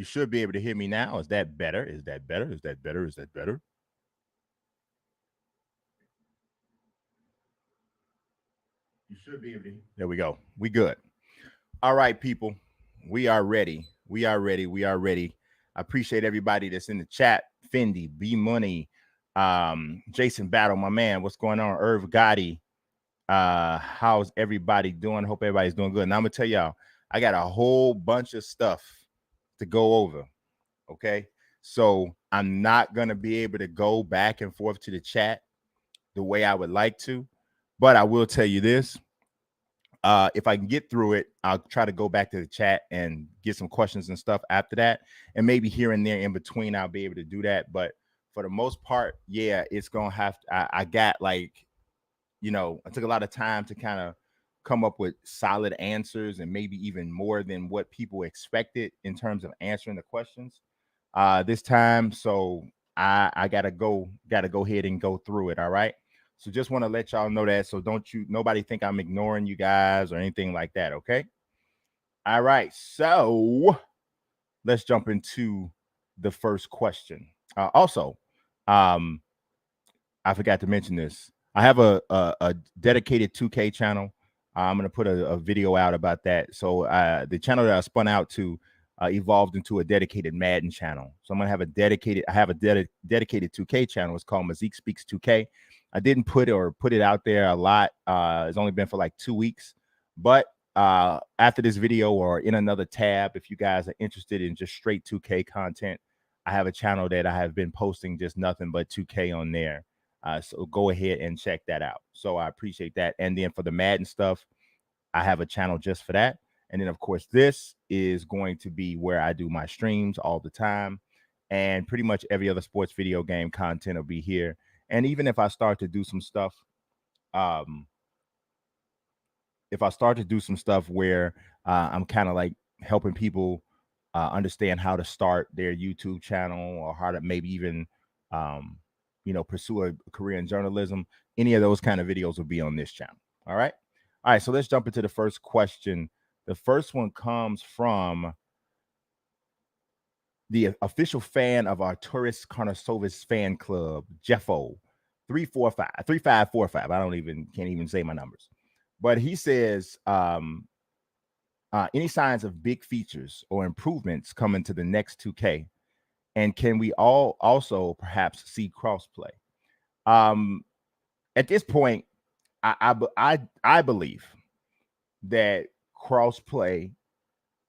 You should be able to hear me now. Is that better? Is that better? Is that better? Is that better? You should be able to. There we go. We good. All right, people. We are ready. We are ready. We are ready. I appreciate everybody that's in the chat. Fendi, B Money, Jason Battle, my man. What's going on? Irv Gotti. How's everybody doing? Hope everybody's doing good. And I'm gonna tell y'all, I got a whole bunch of stuff to go over. Okay. So I'm not gonna be able to go back and forth to the chat the way I would like to, but I will tell you this. If I can get through it, I'll try to go back to the chat and get some questions and stuff after that. And maybe here and there in between, I'll be able to do that. But for the most part, yeah, it's going to have to, I got like, I took a lot of time to kind of come up with solid answers and maybe even more than what people expected in terms of answering the questions this time. So I gotta go ahead and go through it. All right. So just want to let y'all know that. So nobody think I'm ignoring you guys or anything like that. Okay. All right. So let's jump into the first question. Also, I forgot to mention this. I have a dedicated 2K channel. I'm gonna put a video out about that. So the channel that I spun out to evolved into a dedicated Madden channel. So I'm gonna have a dedicated 2K channel. It's called Mazique Speaks 2K. I didn't put it out there a lot. It's only been for like 2 weeks, but after this video or in another tab, if you guys are interested in just straight 2K content, I have a channel that I have been posting just nothing but 2K on there. So go ahead and check that out. So I appreciate that. And then for the Madden stuff, I have a channel just for that. And then, of course, this is going to be where I do my streams all the time. And pretty much every other sports video game content will be here. And even if I start to do some stuff, where I'm kind of like helping people understand how to start their YouTube channel or how to maybe even pursue a career in journalism, any of those kind of videos will be on this channel. All right. All right. So let's jump into the first question. The first one comes from the official fan of our Tourist Carnosovis fan club, Jeffo, 3545. Can't even say my numbers. But he says, any signs of big features or improvements coming to the next 2K? And can we all also perhaps see crossplay? At this point, I believe that crossplay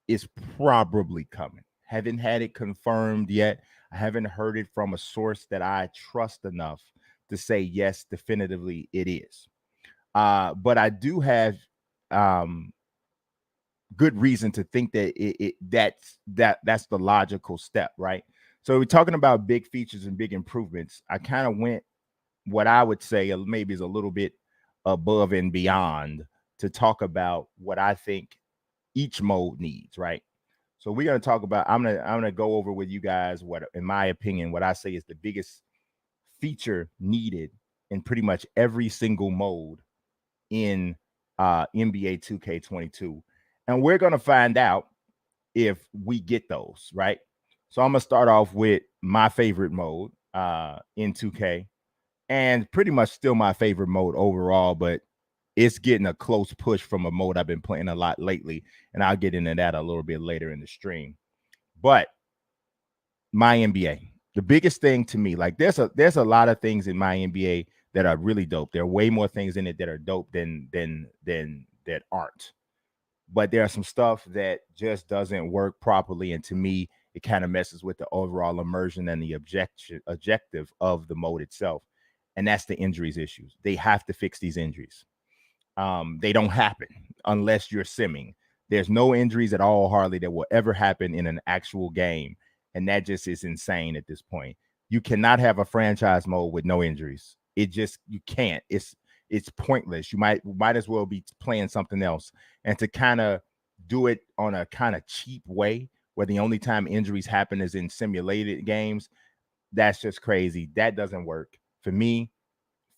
is probably coming. Haven't had it confirmed yet. I haven't heard it from a source that I trust enough to say yes, definitively it is. But I do have good reason to think that that's the logical step, right? So we're talking about big features and big improvements. I kind of went what I would say maybe is a little bit above and beyond to talk about what I think each mode needs, right? So we're gonna talk about. I'm gonna go over with you guys what, in my opinion, what I say is the biggest feature needed in pretty much every single mode in NBA 2K22, and we're gonna find out if we get those right. So I'm gonna start off with my favorite mode in 2K, and pretty much still my favorite mode overall, but it's getting a close push from a mode I've been playing a lot lately, and I'll get into that a little bit later in the stream. But my NBA, the biggest thing to me, like there's a lot of things in my NBA that are really dope. There are way more things in it that are dope than that aren't. But there are some stuff that just doesn't work properly, and to me, it kind of messes with the overall immersion and the objective of the mode itself. And that's the injuries issues. They have to fix these injuries. They don't happen unless you're simming. There's no injuries at all, hardly, that will ever happen in an actual game. And that just is insane at this point. You cannot have a franchise mode with no injuries. You can't. It's pointless. You might as well be playing something else. And to kind of do it on a kind of cheap way where the only time injuries happen is in simulated games, that's just crazy. That doesn't work. For me,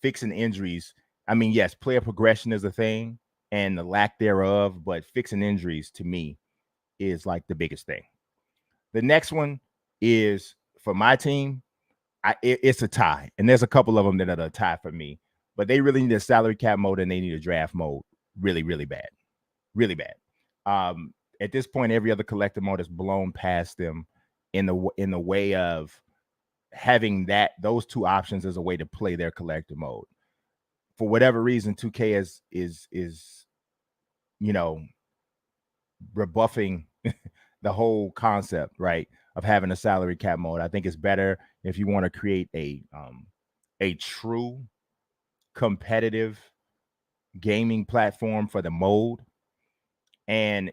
fixing injuries, I mean, yes, player progression is a thing and the lack thereof, but fixing injuries to me is like the biggest thing. The next one is for my team. It's a tie, and there's a couple of them that are a tie for me. But they really need a salary cap mode and they need a draft mode really, really bad, really bad. At this point, every other collector mode has blown past them in the way of having those two options as a way to play their collector mode. For whatever reason, 2K is you know rebuffing the whole concept, right, of having a salary cap mode. I think it's better if you want to create a true competitive gaming platform for the mode, and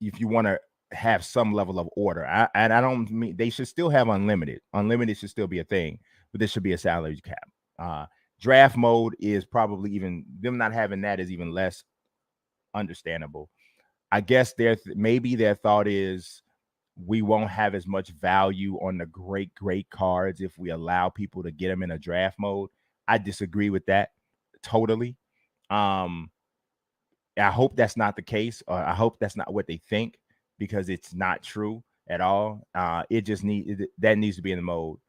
if you want to have some level of order. I don't mean they should still have unlimited. Unlimited should still be a thing, but this should be a salary cap. Draft mode is probably even them not having that is even less understandable. I guess maybe their thought is we won't have as much value on the great cards if we allow people to get them in a draft mode. I disagree with that totally. I hope that's not the case, or I hope that's not what they think, because it's not true at all. It just that needs to be in the mode.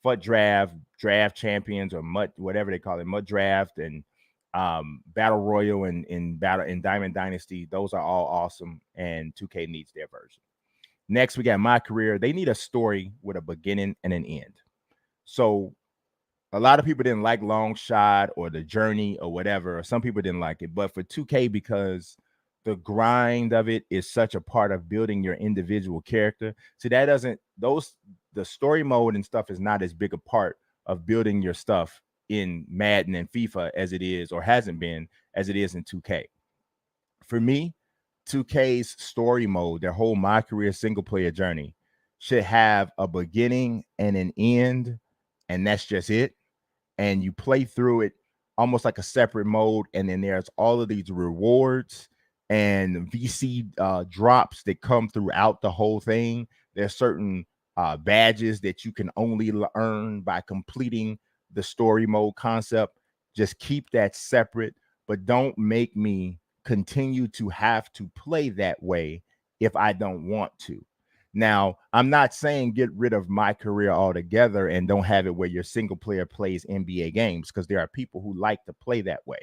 FUT draft champions, or MUT, whatever they call it, MUT draft, and battle royal and battle in Diamond Dynasty. Those are all awesome, and 2K needs their version. Next, we got My Career. They need a story with a beginning and an end. So a lot of people didn't like Long Shot or The Journey or whatever, or some people didn't like it. But for 2K, because the grind of it is such a part of building your individual character, so that the story mode and stuff is not as big a part of building your stuff in Madden and FIFA as it is, or hasn't been, as it is in 2K. For me, 2K's story mode, their whole My Career single player journey, should have a beginning and an end, and that's just it. And you play through it almost like a separate mode, and then there's all of these rewards and VC drops that come throughout the whole thing. There's certain badges that you can only earn by completing the story mode concept. Just keep that separate, but don't make me continue to have to play that way if I don't want to. Now, I'm not saying get rid of My Career altogether and don't have it where your single player plays NBA games, because there are people who like to play that way.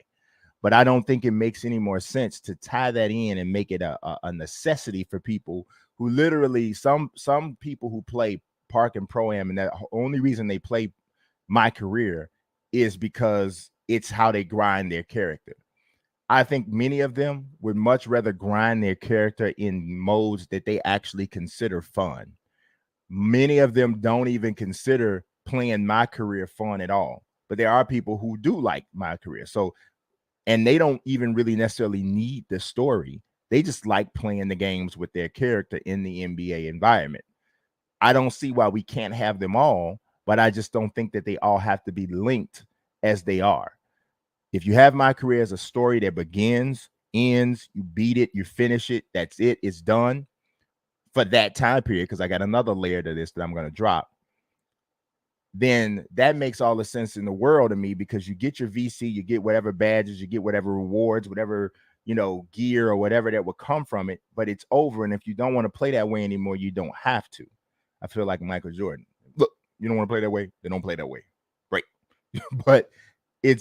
But I don't think it makes any more sense to tie that in and make it a necessity for people who literally, some people who play Park and Pro-Am, and the only reason they play My Career is because it's how they grind their character. I think many of them would much rather grind their character in modes that they actually consider fun. Many of them don't even consider playing My Career fun at all. But there are people who do like My Career. So, and they don't even really necessarily need the story. They just like playing the games with their character in the NBA environment. I don't see why we can't have them all, but I just don't think that they all have to be linked as they are. If you have My Career as a story that begins, ends, you beat it, you finish it, that's it, it's done for that time period, because I got another layer to this that I'm going to drop, then that makes all the sense in the world to me, because you get your VC, you get whatever badges, you get whatever rewards, whatever, gear or whatever that will come from it, but it's over. And if you don't want to play that way anymore, you don't have to. I feel like Michael Jordan. Look, you don't want to play that way, then don't play that way. Right. But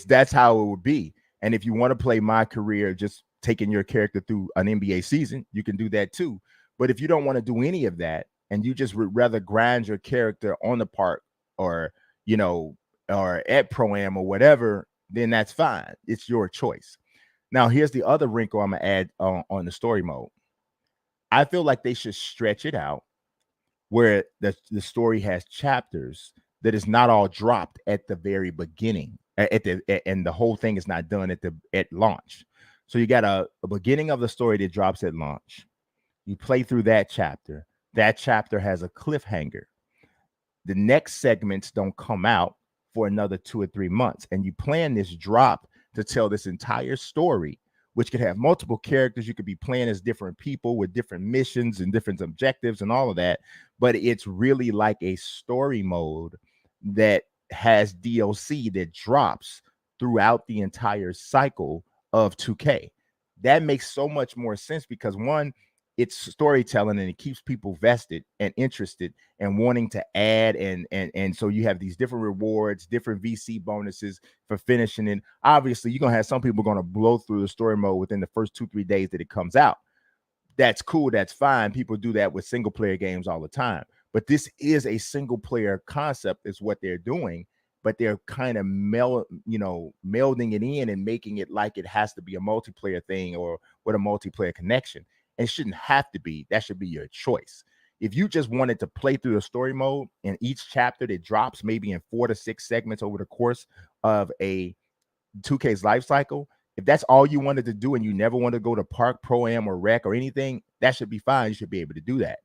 that's how it would be. And if you want to play My Career, just taking your character through an NBA season, you can do that too. But if you don't want to do any of that, and you just would rather grind your character on the park, or or at Pro-Am or whatever, then that's fine. It's your choice. Now, here's the other wrinkle I'm gonna add on the story mode. I feel like they should stretch it out where the story has chapters that is not all dropped at the very beginning, and the whole thing is not done at launch. So you got a beginning of the story that drops at launch. You play through that chapter. That chapter has a cliffhanger. The next segments don't come out for another 2 or 3 months, and you plan this drop to tell this entire story, which could have multiple characters. You could be playing as different people with different missions and different objectives and all of that, but it's really like a story mode that has DLC that drops throughout the entire cycle of 2K. That makes so much more sense, because one, it's storytelling, and it keeps people vested and interested and wanting to add, and so you have these different rewards, different VC bonuses for finishing it. Obviously, you're gonna have some people gonna blow through the story mode within the first 2-3 days that it comes out. That's cool, that's fine. People do that with single player games all the time. But this is a single player concept, is what they're doing. But they're kind of melding it in and making it like it has to be a multiplayer thing or with a multiplayer connection. And it shouldn't have to be. That should be your choice. If you just wanted to play through the story mode, and each chapter that drops maybe in 4 to 6 segments over the course of a 2K's life cycle, if that's all you wanted to do and you never want to go to park, pro-am, or rec or anything, that should be fine. You should be able to do that.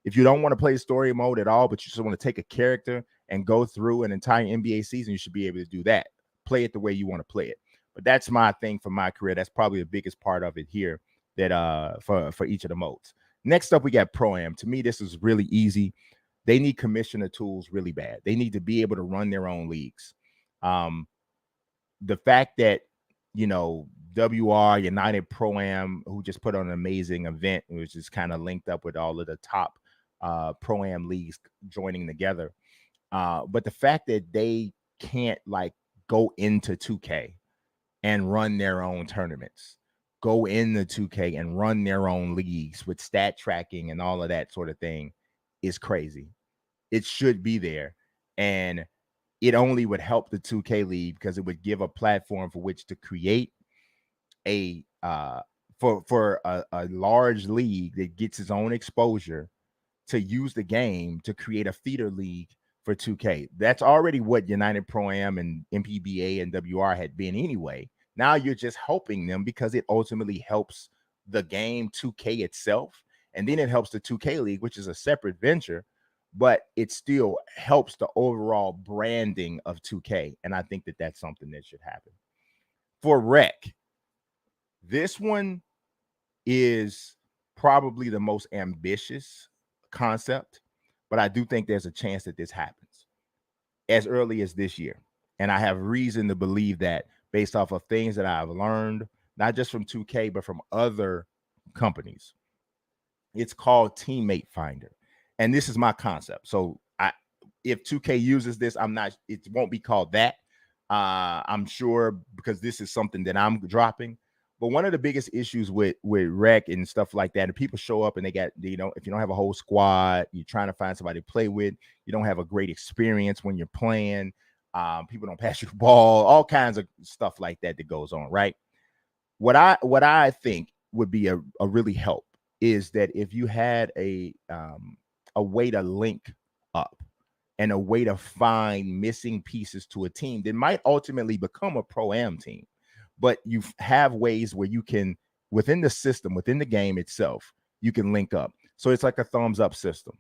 If you don't want to play story mode at all, but you just want to take a character and go through an entire NBA season, you should be able to do that. Play it the way you want to play it. But that's my thing for my career. That's probably the biggest part of it here, that for each of the modes. Next up, we got pro-am. To me, this is really easy. They need commissioner tools really bad. They need to be able to run their own leagues. The fact that, WR United Pro-Am, who just put on an amazing event, which is kind of linked up with all of the top Pro-Am leagues joining together. But the fact that they can't go into 2K and run their own tournaments, go into 2K and run their own leagues with stat tracking and all of that sort of thing is crazy. It should be there. And it only would help the 2K league because it would give a platform for which to create a for a large league that gets its own exposure to use the game to create a feeder league for 2K. That's already what United Pro-Am and MPBA and WR had been anyway. Now you're just helping them because it ultimately helps the game 2K itself, and then it helps the 2K league, which is a separate venture, but it still helps the overall branding of 2K. And I think that that's something that should happen. For rec, this one is probably the most ambitious concept, but I do think there's a chance that this happens as early as this year. And I have reason to believe that based off of things that I've learned, not just from 2K, but from other companies. It's called Teammate Finder. And this is my concept. So if 2K uses this, it won't be called that. I'm sure, because this is something that I'm dropping. But one of the biggest issues with rec and stuff like that, and people show up and they got, if you don't have a whole squad, you're trying to find somebody to play with, you don't have a great experience when you're playing, people don't pass you the ball, all kinds of stuff like that goes on, right? What I think would be a really help is that if you had a way to link up and a way to find missing pieces to a team that might ultimately become a pro-am team, but you have ways where you can, within the system, within the game itself, you can link up. So it's like a thumbs up system.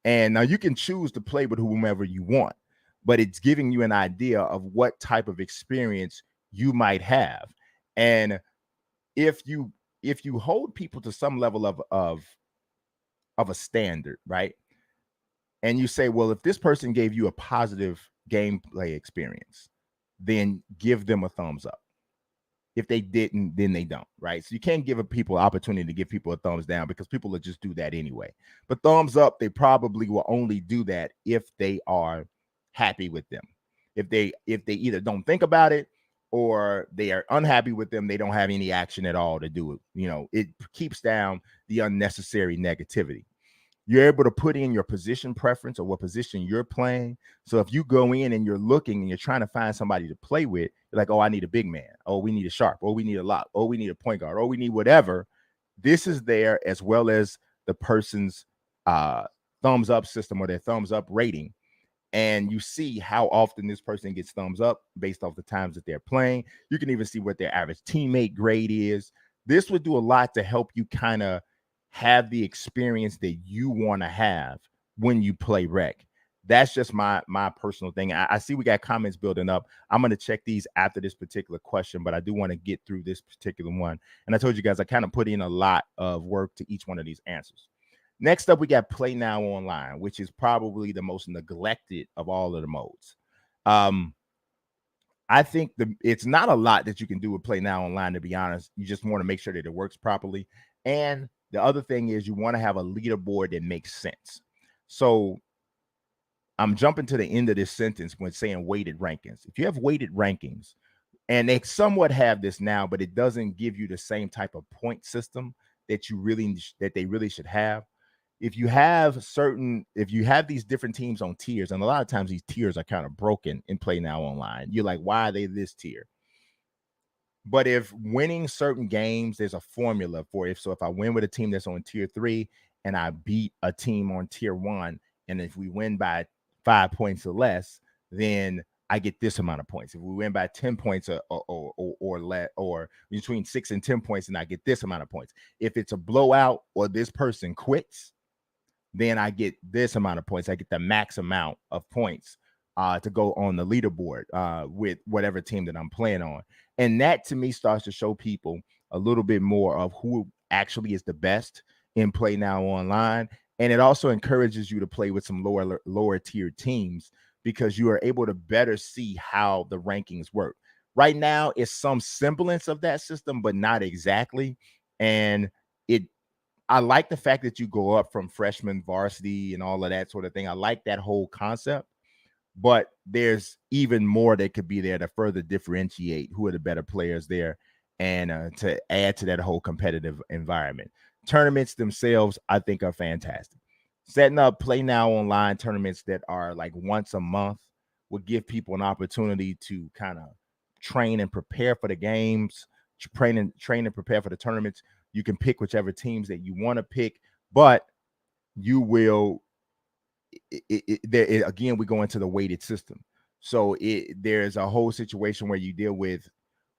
And now you can choose to play with whomever you want, but it's giving you an idea of what type of experience you might have. And if you hold people to some level of a standard, right? And you say, well, if this person gave you a positive gameplay experience, then give them a thumbs up. If they didn't, then they don't, right? So you can't give people opportunity to give people a thumbs down because people will just do that anyway. But thumbs up, they probably will only do that if they are happy with them. If they either don't think about it or they are unhappy with them, they don't have any action at all to do it. It keeps down the unnecessary negativity. You're able to put in your position preference or what position you're playing. So if you go in and you're looking and you're trying to find somebody to play with, you're like, oh, I need a big man. Oh, we need a sharp. Oh, we need a lock. Oh, we need a point guard. Oh, we need whatever. This is there, as well as the person's thumbs up system or their thumbs up rating. And you see how often this person gets thumbs up based off the times that they're playing. You can even see what their average teammate grade is. This would do a lot to help you kind of have the experience that you want to have when you play rec. That's just my personal thing. I see we got comments building up. I'm going to check these after this particular question, but I do want to get through this particular one. And I told you guys, I kind of put in a lot of work to each one of these answers. Next up, we got Play Now Online, which is probably the most neglected of all of the modes. I think it's not a lot that you can do with Play Now Online, to be honest. You just want to make sure that it works properly. And The other thing is you want to have a leaderboard that makes sense. So I'm jumping to the end of this sentence when saying weighted rankings. If you have weighted rankings, and they somewhat have this now, but it doesn't give you the same type of point system that they really should have. If you have these different teams on tiers, and a lot of times these tiers are kind of broken in Play Now Online, you're like, why are they this tier? But if winning certain games, there's a formula for it. So if I win with a team that's on tier 3 and I beat a team on tier 1, and if we win by 5 points or less, then I get this amount of points. If we win by 10 points or between 6 and 10 points, then I get this amount of points. If it's a blowout or this person quits, then I get this amount of points. I get the max amount of points to go on the leaderboard with whatever team that I'm playing on. And that to me starts to show people a little bit more of who actually is the best in Play Now Online. And it also encourages you to play with some lower tier teams because you are able to better see how the rankings work. Right now, it's some semblance of that system, but not exactly. And I like the fact that you go up from freshman varsity and all of that sort of thing. I like that whole concept, but there's even more that could be there to further differentiate who are the better players there and to add to that whole competitive environment. Tournaments themselves, I think, are fantastic. Setting up Play Now Online tournaments that are like once a month would give people an opportunity to kind of train and prepare for the games, train and prepare for the tournaments. You can pick whichever teams that you want to pick, but you will again, we go into the weighted system. So there's a whole situation where you deal with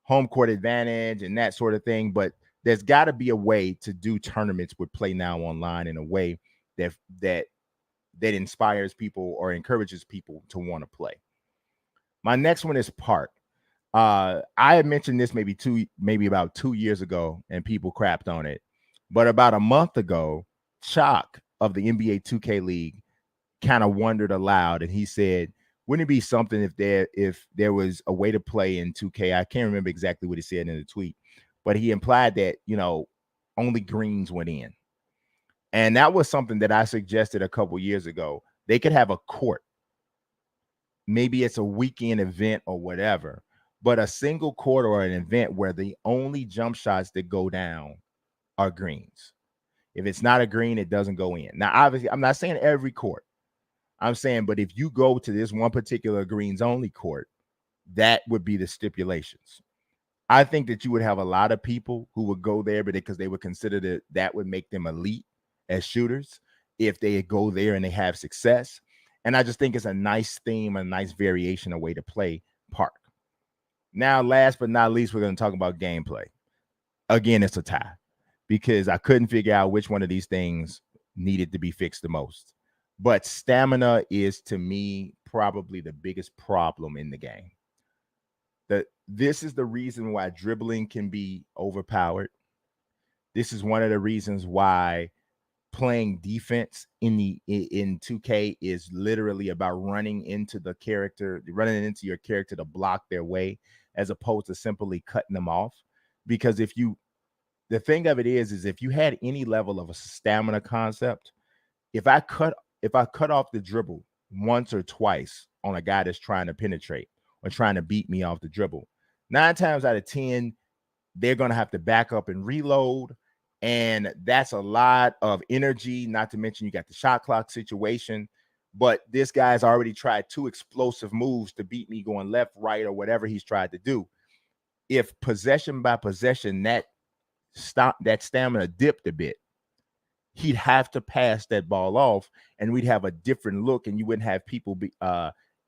home court advantage and that sort of thing, but there's got to be a way to do tournaments with Play Now Online in a way that inspires people or encourages people to want to play. My next one is Park. I had mentioned this maybe about 2 years ago, and people crapped on it. But about a month ago, Chalk of the NBA 2K League kind of wondered aloud, and he said, "Wouldn't it be something if there was a way to play in 2K?" I can't remember exactly what he said in the tweet, but he implied that only greens went in, and that was something that I suggested a couple years ago. They could have a court. Maybe it's a weekend event or whatever, but a single court or an event where the only jump shots that go down are greens. If it's not a green, it doesn't go in. Now, obviously, I'm not saying every court. I'm saying, but if you go to this one particular greens only court, that would be the stipulations. I think that you would have a lot of people who would go there because they would consider that would make them elite as shooters if they go there and they have success. And I just think it's a nice theme, a nice variation, a way to play Park. Now, last but not least, we're going to talk about gameplay. Again, it's a tie because I couldn't figure out which one of these things needed to be fixed the most. But stamina is, to me, probably the biggest problem in the game. This is the reason why dribbling can be overpowered. This is one of the reasons why playing defense in 2K is literally about running into your character to block their way, as opposed to simply cutting them off. Because the thing of it is if you had any level of a stamina concept, if I cut off the dribble once or twice on a guy that's trying to penetrate or trying to beat me off the dribble, 9 times out of 10, they're going to have to back up and reload. And that's a lot of energy, not to mention you got the shot clock situation. But this guy's already tried 2 explosive moves to beat me going left, right, or whatever he's tried to do. If possession by possession, that stamina dipped a bit, he'd have to pass that ball off, and we'd have a different look, and you wouldn't have people be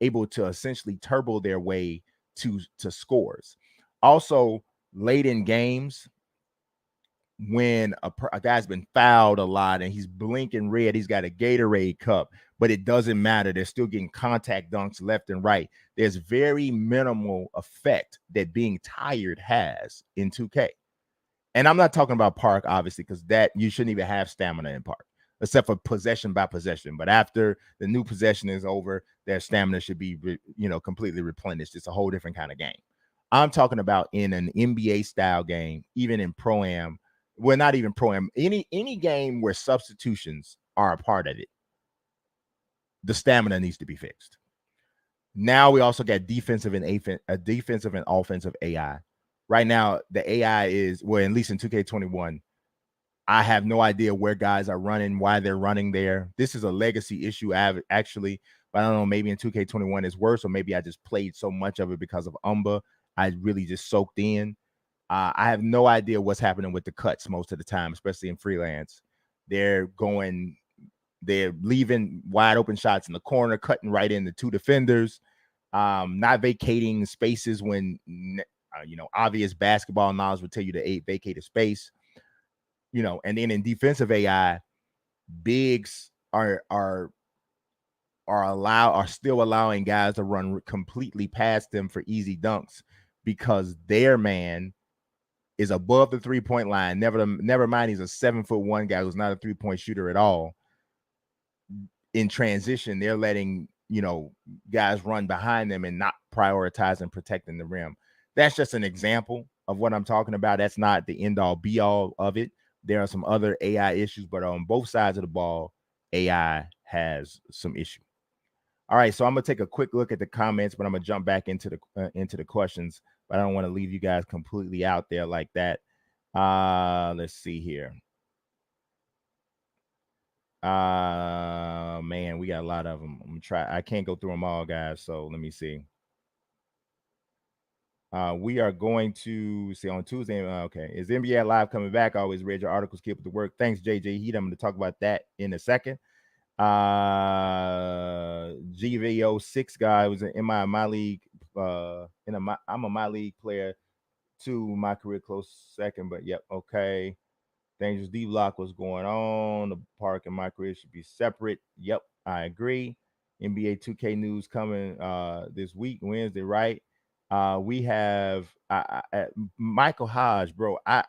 able to essentially turbo their way to scores. Also, late in games, when a guy's been fouled a lot and he's blinking red, he's got a Gatorade cup, but it doesn't matter. They're still getting contact dunks left and right. There's very minimal effect that being tired has in 2K. And I'm not talking about Park, obviously, because that you shouldn't even have stamina in Park, except for possession by possession. But after the new possession is over, their stamina should be, completely replenished. It's a whole different kind of game. I'm talking about in an NBA style game, even in Pro-Am, well, not even pro am, any game where substitutions are a part of it, the stamina needs to be fixed. Now we also got defensive and offensive AI. Right now, the AI is, well, at least in 2K21, I have no idea where guys are running, why they're running there. This is a legacy issue actually, but I don't know, maybe in 2K21 is worse, or maybe I just played so much of it because of Umba. I really just soaked in. I have no idea what's happening with the cuts most of the time, especially in freelance. They're leaving wide open shots in the corner, cutting right into two defenders, not vacating spaces when obvious basketball knowledge would tell you to vacate a space. And then in defensive AI, bigs are still allowing guys to run completely past them for easy dunks because their man is above the 3-point line. Never mind, he's a 7'1" guy who's not a 3-point shooter at all. In transition, they're letting guys run behind them and not prioritizing protecting the rim. That's just an example of what I'm talking about. That's not the end all be all of it. There are some other AI issues, but on both sides of the ball, AI has some issue. All right, so I'm gonna take a quick look at the comments, but I'm gonna jump back into the questions. But I don't want to leave you guys completely out there like that. Let's see here. Man, we got a lot of them. I can't go through them all, guys. So let me see. We are going to see on Tuesday. Okay, is NBA Live coming back? I always read your articles. Keep up the work. Thanks, JJ Heat. I'm going to talk about that in a second. GVO6 guy was in my league. I'm a my league player too. My career close second, but yep, okay. Dangerous D Block, what's going on? The park and my career should be separate. Yep, I agree. NBA 2K news coming this week, Wednesday, right? We have Michael Hodge, bro. I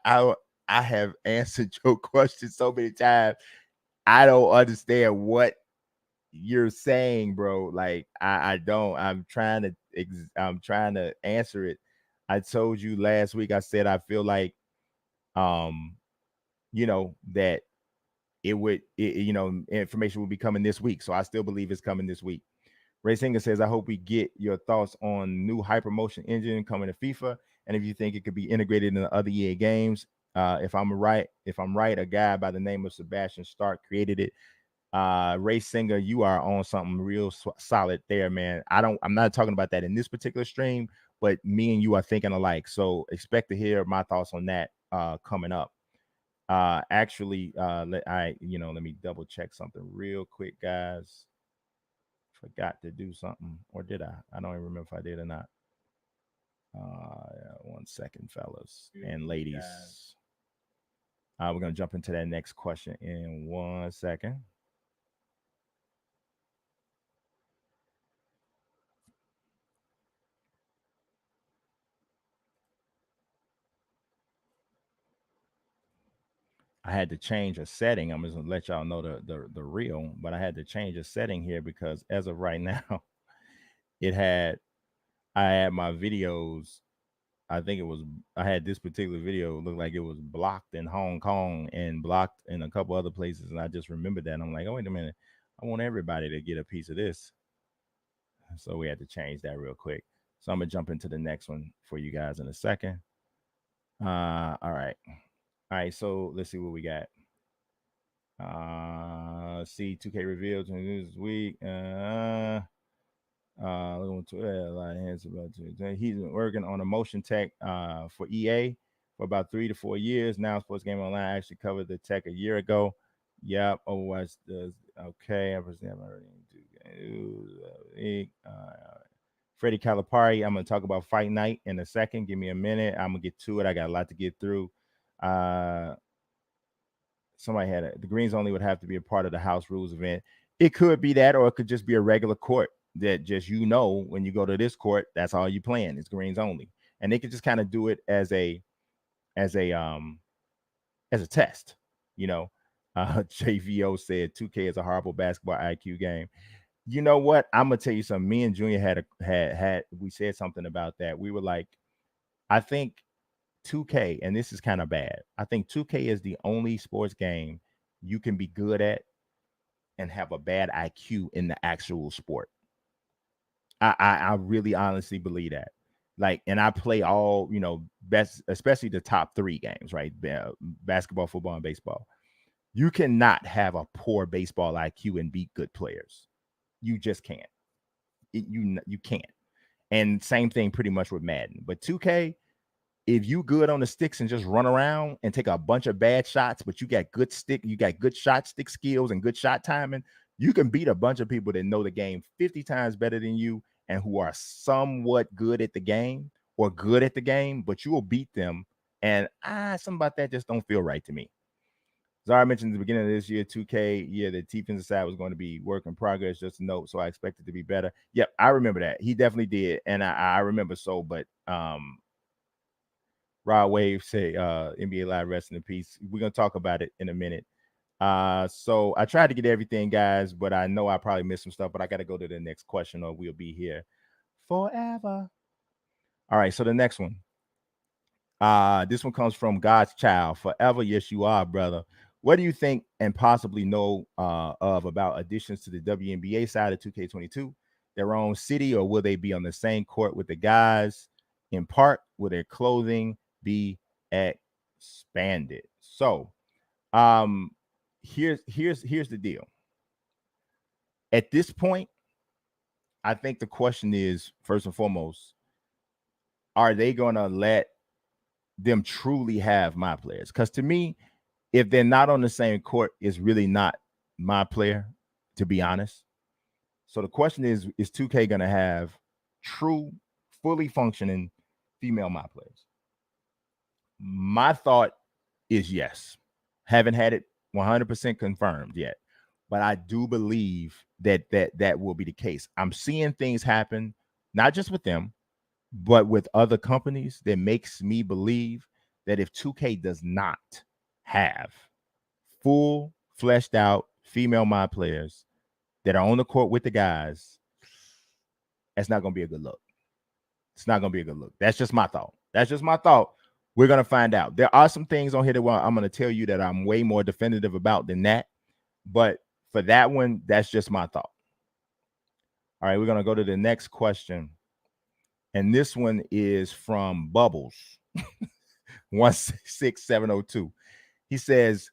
have answered your question so many times. I don't understand what you're saying, bro. Like I don't. I'm trying to answer it. I told you last week. I said I feel like that information will be coming this week. So I still believe it's coming this week. Ray Singer says, I hope we get your thoughts on new hypermotion engine coming to FIFA, and if you think it could be integrated in the other EA games. If I'm right, a guy by the name of Sebastian Stark created it. Ray Singer, you are on something real solid there, man. I'm not talking about that in this particular stream, but me and you are thinking alike. So expect to hear my thoughts on that coming up. Let me double check something real quick, guys. Forgot to do something, or did I? I don't even remember if I did or not. 1 second, fellas and ladies. We're gonna jump into that next question in 1 second. I had to change a setting. I'm just gonna let y'all know the real, but I had to change a setting here because as of right now, I had my videos. I had this particular video look like it was blocked in Hong Kong and blocked in a couple other places, and I just remembered that. And I'm like, oh wait a minute, I want everybody to get a piece of this. So we had to change that real quick. So I'm gonna jump into the next one for you guys in a second. All right. So let's see what we got. See 2K revealed this week. He's been working on a motion tech for EA for about 3 to 4 years now. Sports Game Online actually covered the tech a year ago. Yep. Overwatch does okay. Freddie Calipari. I'm gonna talk about Fight Night in a second. Give me a minute. I'm gonna get to it. I got a lot to get through. Somebody had it. The greens only would have to be a part of the house rules event. It could be that, or it could just be a regular court that just when you go to this court, that's all you playing. It's greens only, and they could just kind of do it as a test. JVO said 2K is a horrible basketball IQ game. You know what? I'm gonna tell you something. Me and Junior had we said something about that. We were like, I think 2K, and this is kind of bad. I think 2K is the only sports game you can be good at and have a bad IQ in the actual sport. I really honestly believe that. Like, and I play all, best, especially the top three games, right? Basketball, football, and baseball. You cannot have a poor baseball IQ and beat good players. You just can't. You can't. And same thing pretty much with Madden. But 2K, if you good on the sticks and just run around and take a bunch of bad shots, but you got good shot stick skills and good shot timing, you can beat a bunch of people that know the game 50 times better than you and who are somewhat good at the game or good at the game, but you will beat them. And something about that just don't feel right to me. Zara mentioned at the beginning of this year, 2K, the defensive side was going to be work in progress, just a note. So I expect it to be better. Yep, I remember that. He definitely did. And I remember so, but Rod Wave say NBA Live, rest in peace. We're going to talk about it in a minute. So I tried to get everything, guys, but I know I probably missed some stuff, but I got to go to the next question or we'll be here forever. All right, so the next one. This one comes from God's Child. Forever, yes, you are, brother. What do you think and possibly know of about additions to the WNBA side of 2K22? Their own city, or will they be on the same court with the guys? In part, will their clothing be expanded? So, here's the deal. At this point, I think the question is, first and foremost, are they going to let them truly have my players? Because to me, if they're not on the same court, it's really not my player, to be honest. So the question is 2K going to have true, fully functioning female my players? My thought is yes. Haven't had it 100% confirmed yet, but I do believe that will be the case. I'm seeing things happen, not just with them, but with other companies that makes me believe that if 2K does not have full, fleshed out female my players that are on the court with the guys, that's not going to be a good look. It's not going to be a good look. That's just my thought. We're going to find out. There are some things on here that I'm going to tell you that I'm way more definitive about than that. But for that one, that's just my thought. All right, we're going to go to the next question. And this one is from Bubbles 16702. He says,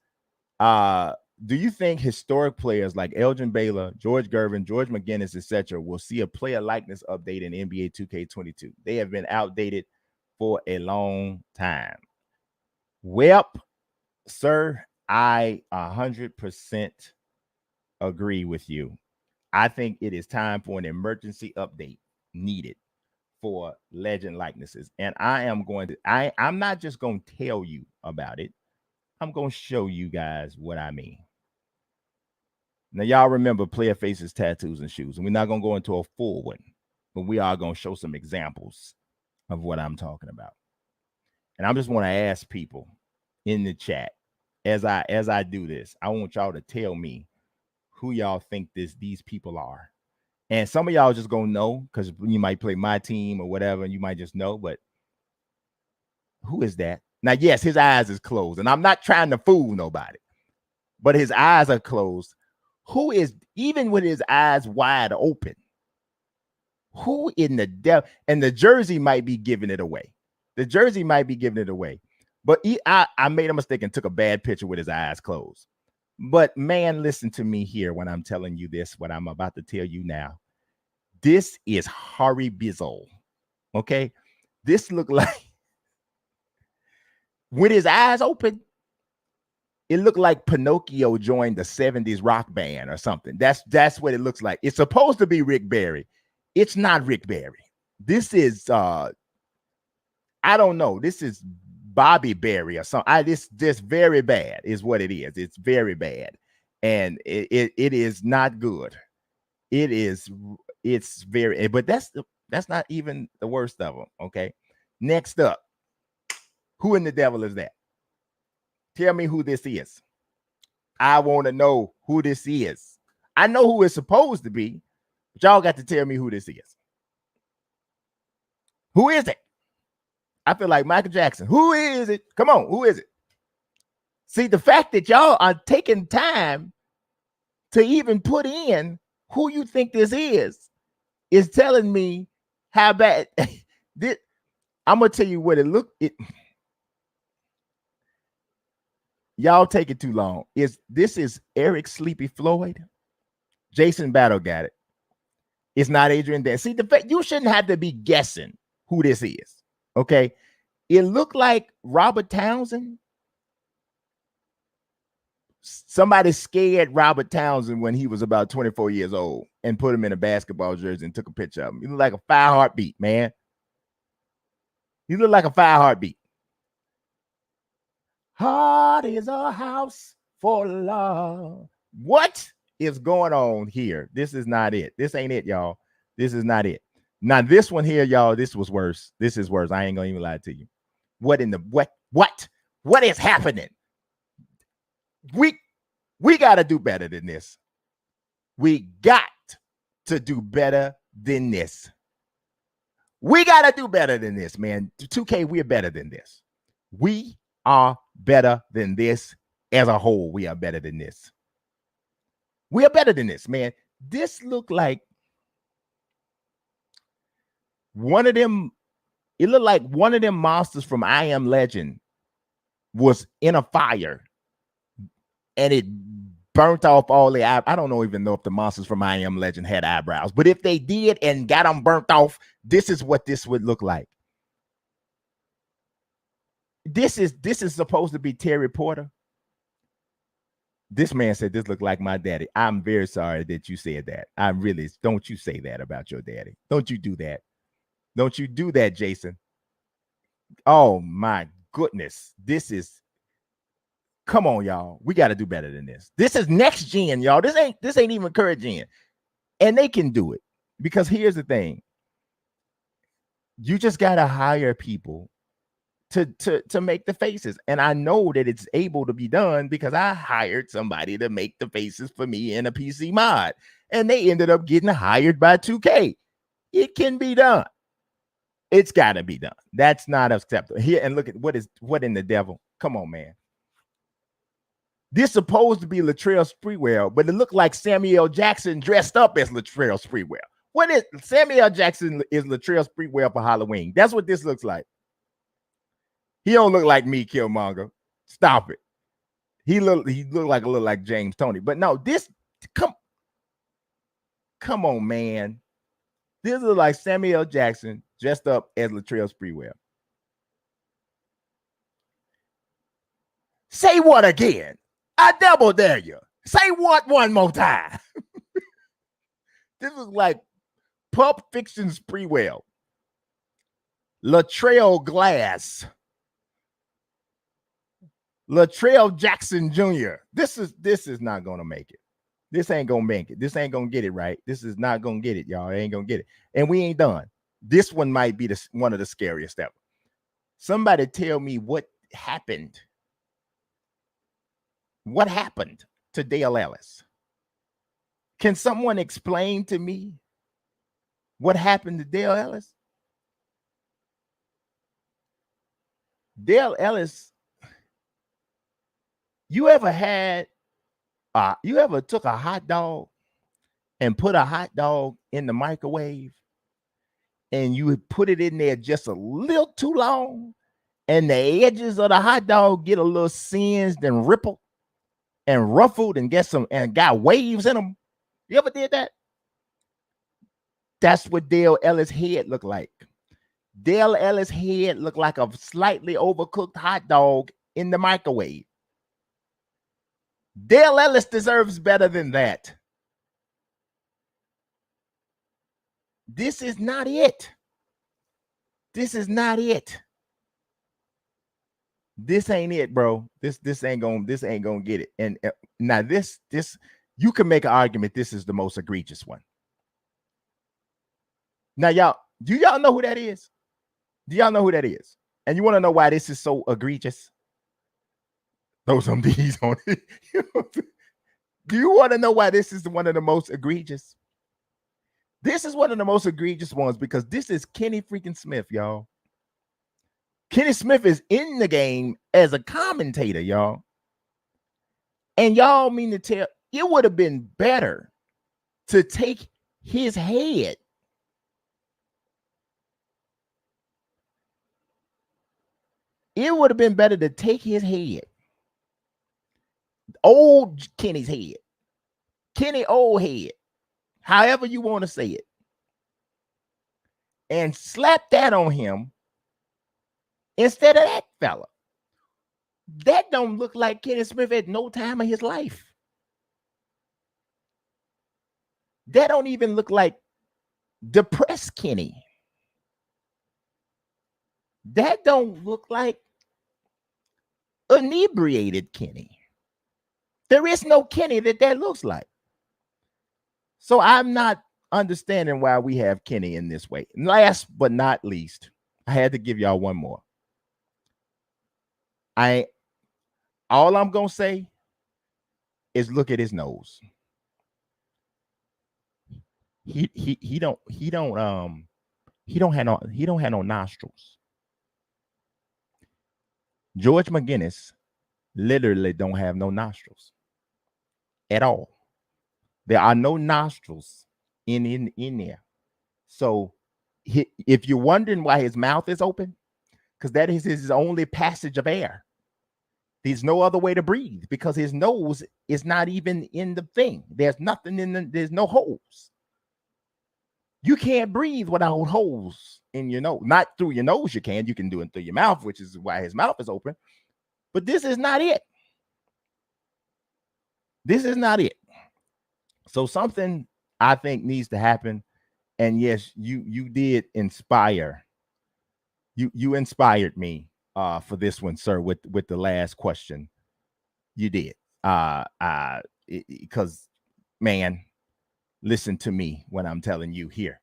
do you think historic players like Elgin Baylor, George Gervin, George McGinnis, etc., will see a player likeness update in NBA 2K22? They have been outdated for a long time. Well, sir, I 100% agree with you. I think it is time for an emergency update needed for legend likenesses. And I'm not just going to tell you about it. I'm going to show you guys what I mean. Now, y'all remember player faces, tattoos, and shoes. And we're not going to go into a full one, but we are going to show some examples of what I'm talking about. And I just want to ask people in the chat, as I do this, I want y'all to tell me who y'all think these people are. And some of y'all just gonna know because you might play my team or whatever, and you might just know, but who is that? Now, yes, his eyes is closed, and I'm not trying to fool nobody, but his eyes are closed. Who is, even with his eyes wide open, who in the devil? And the jersey might be giving it away. But I made a mistake and took a bad picture with his eyes closed. But man, listen to me here when I'm telling you this, what I'm about to tell you now. This is Harry Bizzle. Okay. This looked like, with his eyes open, it looked like Pinocchio joined the 70s rock band or something. That's what it looks like. It's supposed to be Rick Barry. It's not Rick Barry. This is I don't know. This is Bobby Barry or something. This very bad is what it is. It's very bad. And it is not good. It's very, but that's not even the worst of them. Okay. Next up, who in the devil is that? Tell me who this is. I want to know who this is. I know who it's supposed to be, but y'all got to tell me who this is. Who is it? I feel like Michael Jackson. Who is it? Come on, who is it? See, the fact that y'all are taking time to even put in who you think this is telling me how bad this. I'm gonna tell you what it looked. Y'all take it too long. This is Eric Sleepy Floyd? Jason Battle got it. It's not Adrian Dan. See, the fact you shouldn't have to be guessing who this is. Okay. It looked like Robert Townsend. Somebody scared Robert Townsend when he was about 24 years old and put him in a basketball jersey and took a picture of him. He looked like a fire heartbeat, man. He looked like a fire heartbeat. Heart is a house for love. What is going on here? This is not it. This ain't it, y'all. This is not it. Now, this one here, y'all, this was worse. This is worse. I ain't gonna even lie to you. What in the what is happening? We got to do better than this. We got to do better than this. We got to do better than this, man. 2K, we're better than this. We are better than this as a whole. We are better than this. We are better than this, man. This looked like one of them. It looked like one of them monsters from I Am Legend was in a fire and it burnt off all the I don't even know if the monsters from I Am Legend had eyebrows, but if they did and got them burnt off, this is what this would look like. This is supposed to be Terry Porter. This man said this looked like my daddy. I'm very sorry that you said that. I really don't you say that about your daddy. Don't you do that. Don't you do that, Jason. Oh my goodness. This is, come on, y'all. We got to do better than this. This is next gen, y'all. This ain't even current gen. And they can do it. Because here's the thing. You just got to hire people to make the faces. And I know that it's able to be done because I hired somebody to make the faces for me in a PC mod. And they ended up getting hired by 2K. It can be done. It's got to be done. That's not acceptable. Here, and look at what in the devil. Come on, man. This supposed to be Latrell Sprewell, but it looked like Samuel Jackson dressed up as Latrell Sprewell. What is Samuel Jackson is Latrell Sprewell for Halloween? That's what this looks like. He don't look like me, Killmonger. Stop it. He look like James Toney. But no, this come on, man. This is like Samuel Jackson dressed up as Latrell Sprewell. Say what again? I double dare you. Say what one more time. This is like Pulp Fiction Sprewell. Latrell Glass. Latrell Jackson Jr. This is not going to make it. This ain't going to make it. This ain't going to get it right. This is not going to get it, y'all. Ain't going to get it. And we ain't done. This one might be one of the scariest ever. Somebody tell me what happened. What happened to Dale Ellis? Can someone explain to me what happened to Dale Ellis? Dale Ellis, you ever took a hot dog and put a hot dog in the microwave and you put it in there just a little too long and the edges of the hot dog get a little singed and rippled and ruffled and got waves in them? You ever did that? That's what Dale Ellis' head looked like. Dale Ellis' head looked like a slightly overcooked hot dog in the microwave. Dale Ellis deserves better than that. This is not it. This is not it. This ain't it, bro. This ain't gonna get it. And now this you can make an argument this is the most egregious one. Now, y'all, do y'all know who that is? Do y'all know who that is? And you want to know why this is so egregious? Throw some D's on it. Do you want to know why this is one of the most egregious? This is one of the most egregious ones because this is Kenny freaking Smith, y'all. Kenny Smith is in the game as a commentator, y'all. And y'all mean to tell it would have been better to take his head. It would have been better to take his head. Old Kenny's head. Kenny old head. However you want to say it. And slap that on him instead of that fella. That don't look like Kenny Smith at no time of his life. That don't even look like depressed Kenny. That don't look like inebriated Kenny. There is no Kenny that looks like. So I'm not understanding why we have Kenny in this way. And last but not least, I had to give y'all one more. All I'm gonna say is look at his nose. He don't have no nostrils. George McGinnis literally don't have no nostrils at all. There are no nostrils in there. So if you're wondering why his mouth is open, because that is his only passage of air. There's no other way to breathe because his nose is not even in the thing. There's nothing there's no holes. You can't breathe without holes in your nose. Not through your nose, you can. You can do it through your mouth, which is why his mouth is open. But this is not it. This is not it. So something I think needs to happen. And yes, you did inspire. You inspired me for this one, sir, with the last question. You did. Because man, listen to me when I'm telling you here.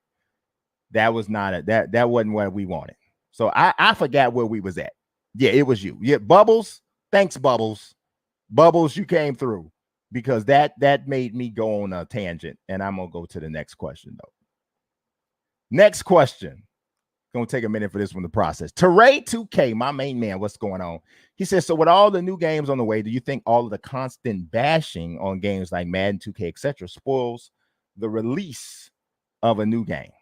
That was not that wasn't what we wanted. So I forgot where we was at. Yeah, it was you. Yeah, Bubbles. Thanks, Bubbles. Bubbles, you came through because that made me go on a tangent. And I'm gonna go to the next question though. Next question. Gonna take a minute for this one to process. Teray 2K, my main man, what's going on? He says, so with all the new games on the way, do you think all of the constant bashing on games like Madden, 2K, etc., spoils the release of a new game?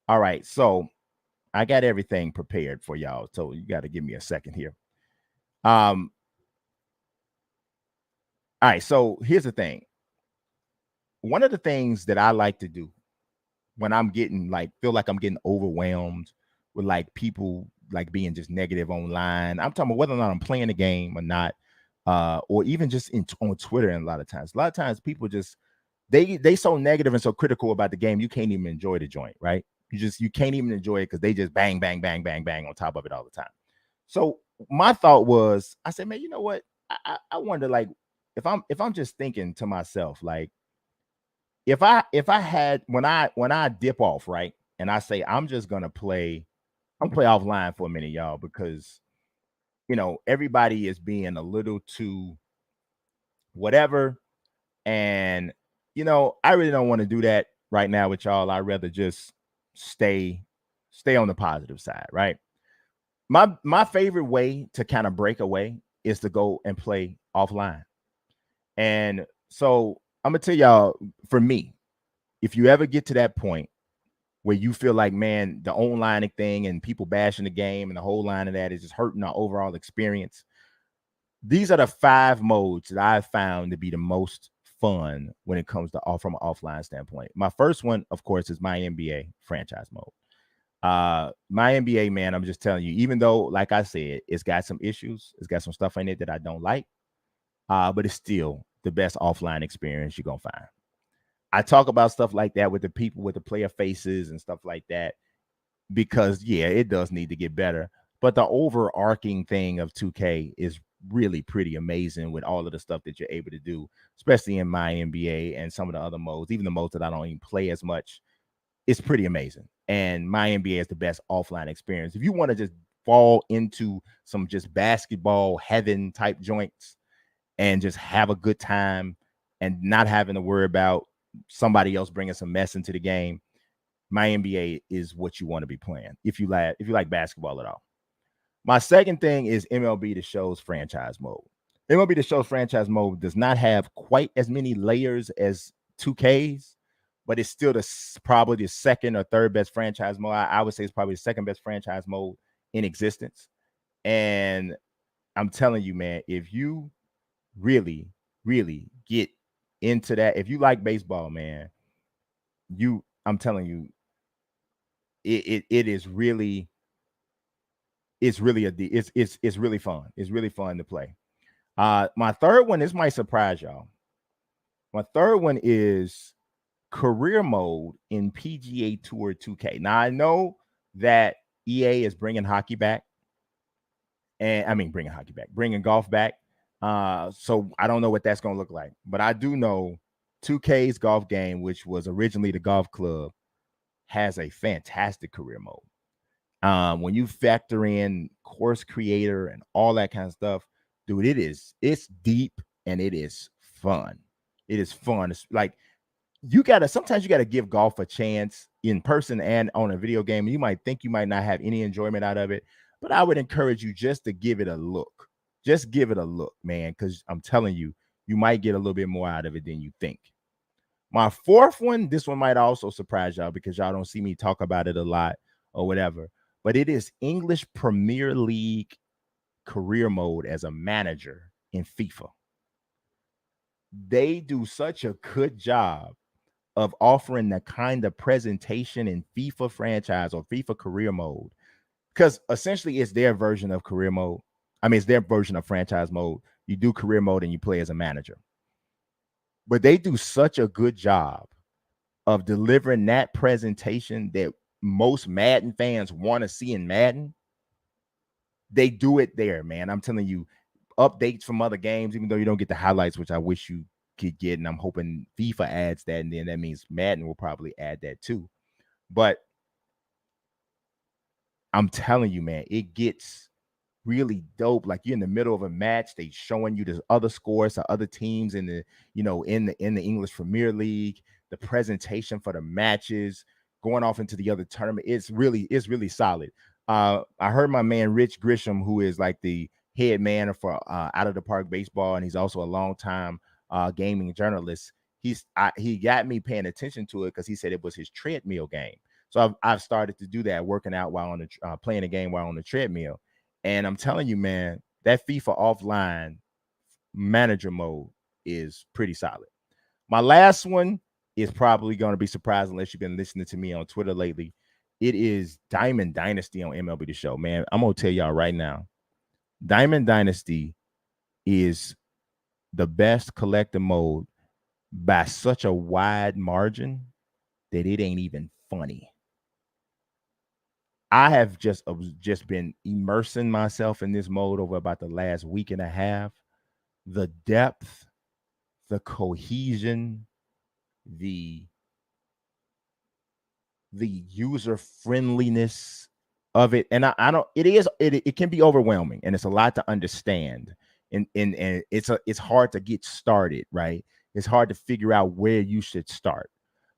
All right, so I got everything prepared for y'all, so you got to give me a second here. All right, so here's the thing. One of the things that I like to do when I'm getting feel like I'm getting overwhelmed with people being just negative online. I'm talking about whether or not I'm playing the game or not, or even just on Twitter. And a lot of times people just they so negative and so critical about the game, you can't even enjoy the joint, right? You can't even enjoy it because they just bang, bang, bang, bang, bang on top of it all the time. So my thought was, I said, man, you know what? I wonder, if I'm just thinking to myself, if I had when I dip off, right, and I say I'm just gonna play offline for a minute, y'all, because everybody is being a little too whatever, and I really don't want to do that right now with y'all. I'd rather just stay on the positive side, right? My favorite way to kind of break away is to go and play offline. And so I'm gonna tell y'all, for me, if you ever get to that point where you feel like, man, the online thing and people bashing the game and the whole line of that is just hurting our overall experience, these are the 5 modes that I've found to be the most fun when it comes to from an offline standpoint. My first one, of course, is my NBA franchise mode. My NBA, man, I'm just telling you, even though, like I said, it's got some issues, it's got some stuff in it that I don't like, but it's still the best offline experience you're gonna find. I talk about stuff like that with the people, with the player faces and stuff like that, because yeah, it does need to get better. But the overarching thing of 2K is really pretty amazing with all of the stuff that you're able to do, especially in my NBA and some of the other modes, even the modes that I don't even play as much. It's pretty amazing. And my NBA is the best offline experience. If you want to just fall into some just basketball heaven type joints and just have a good time and not having to worry about somebody else bringing some mess into the game, my NBA is what you want to be playing if you like basketball at all. My second thing is MLB The Show's franchise mode. MLB The Show's franchise mode does not have quite as many layers as 2K's, but it's still probably the second or third best franchise mode. I would say it's probably the second best franchise mode in existence. And I'm telling you, man, if you really, really get into that, if you like baseball, man, I'm telling you, it is really, it's really it's really fun. It's really fun to play. My third one, this might surprise y'all. My third one is career mode in PGA Tour 2K. Now I know that EA is bringing hockey back, and I mean bringing golf back. So I don't know what that's going to look like, but I do know 2K's golf game, which was originally the golf club, has a fantastic career mode. When you factor in course creator and all that kind of stuff, dude, it's deep and it is fun. It is fun. It's like sometimes you gotta give golf a chance in person and on a video game. You might think you might not have any enjoyment out of it, but I would encourage you just to give it a look. Just give it a look, man, because I'm telling you, you might get a little bit more out of it than you think. My fourth one, this one might also surprise y'all because y'all don't see me talk about it a lot or whatever, but it is English Premier League career mode as a manager in FIFA. They do such a good job of offering the kind of presentation in FIFA franchise or FIFA career mode, because essentially it's their version of career mode. I mean, it's their version of franchise mode. You do career mode and you play as a manager. But they do such a good job of delivering that presentation that most Madden fans want to see in Madden. They do it there, man. I'm telling you, updates from other games, even though you don't get the highlights, which I wish you could get, and I'm hoping FIFA adds that, and then that means Madden will probably add that too. But I'm telling you, man, it gets really dope. Like you're in the middle of a match, they showing you the other scores, the other teams in the, in the English Premier League, the presentation for the matches, going off into the other tournament. It's really solid. I heard my man Rich Grisham, who is like the head man for Out of the Park Baseball, and he's also a longtime gaming journalist. He got me paying attention to it because he said it was his treadmill game. So I've started to do that, working out while on the playing a game while on the treadmill. And I'm telling you, man, that FIFA offline manager mode is pretty solid. My last one is probably going to be surprising unless you've been listening to me on Twitter lately. It is Diamond Dynasty on MLB The Show, man. I'm going to tell y'all right now, Diamond Dynasty is the best collector mode by such a wide margin that it ain't even funny. I have just been immersing myself in this mode over about the last week and a half. The depth, the cohesion, the user friendliness of it, and I don't. It can be overwhelming, and it's a lot to understand, and it's hard to get started. Right? It's hard to figure out where you should start.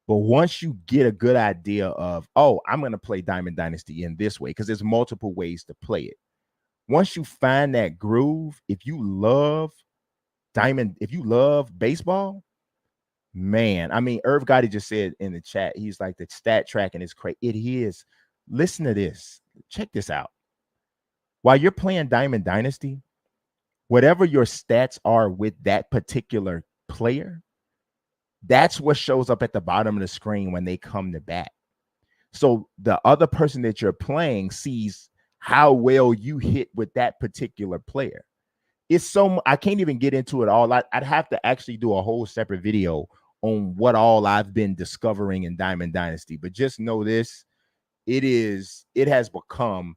But once you get a good idea of, oh, I'm going to play Diamond Dynasty in this way, because there's multiple ways to play it. Once you find that groove, if you love baseball, man, I mean, Irv Gotti just said in the chat, he's like, the stat tracking is crazy. It is. Listen to this. Check this out. While you're playing Diamond Dynasty, whatever your stats are with that particular player, that's what shows up at the bottom of the screen when they come to bat. So the other person that you're playing sees how well you hit with that particular player. I can't even get into it all. I'd have to actually do a whole separate video on what all I've been discovering in Diamond Dynasty. But just know this, it has become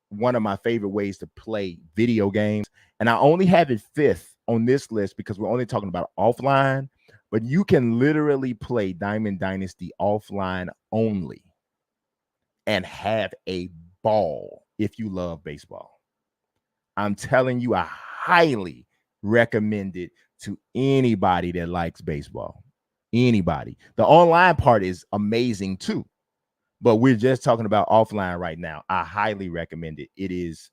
one of my favorite ways to play video games. And I only have it fifth on this list because we're only talking about offline. But you can literally play Diamond Dynasty offline only and have a ball if you love baseball. I'm telling you, I highly recommend it to anybody that likes baseball. Anybody. The online part is amazing too, but we're just talking about offline right now. I highly recommend it. It is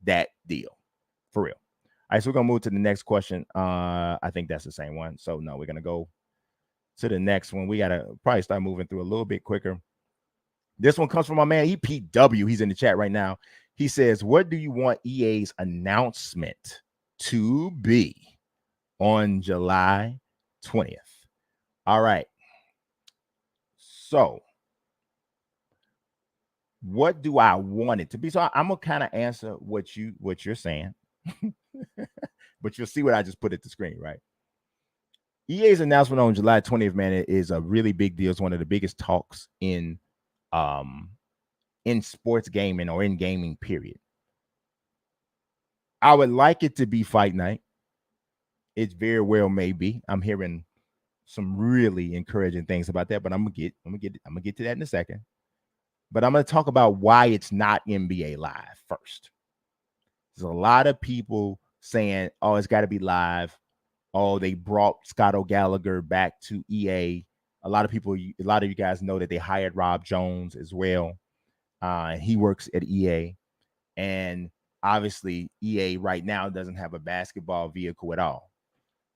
that deal for real. All right, so we're gonna move to the next question. I think that's the same one. So no, we're gonna go to the next one. We gotta probably start moving through a little bit quicker. This one comes from my man EPW. He's in the chat right now. He says, "What do you want EA's announcement to be on July 20th?" All right. So, what do I want it to be? So I'm gonna kind of answer what you're saying, but you'll see what I just put at the screen, right? EA's announcement on July 20th, man, is a really big deal. It's one of the biggest talks in sports gaming or in gaming, period. I would like it to be fight night. It very well may be. I'm hearing some really encouraging things about that, but I'm gonna get to that in a second. But I'm gonna talk about why it's not NBA Live first. There's a lot of people saying, "Oh, it's got to be live." Oh, they brought Scott O'Gallagher back to EA. A lot of you guys know that they hired Rob Jones as well. He works at EA, and obviously EA right now doesn't have a basketball vehicle at all.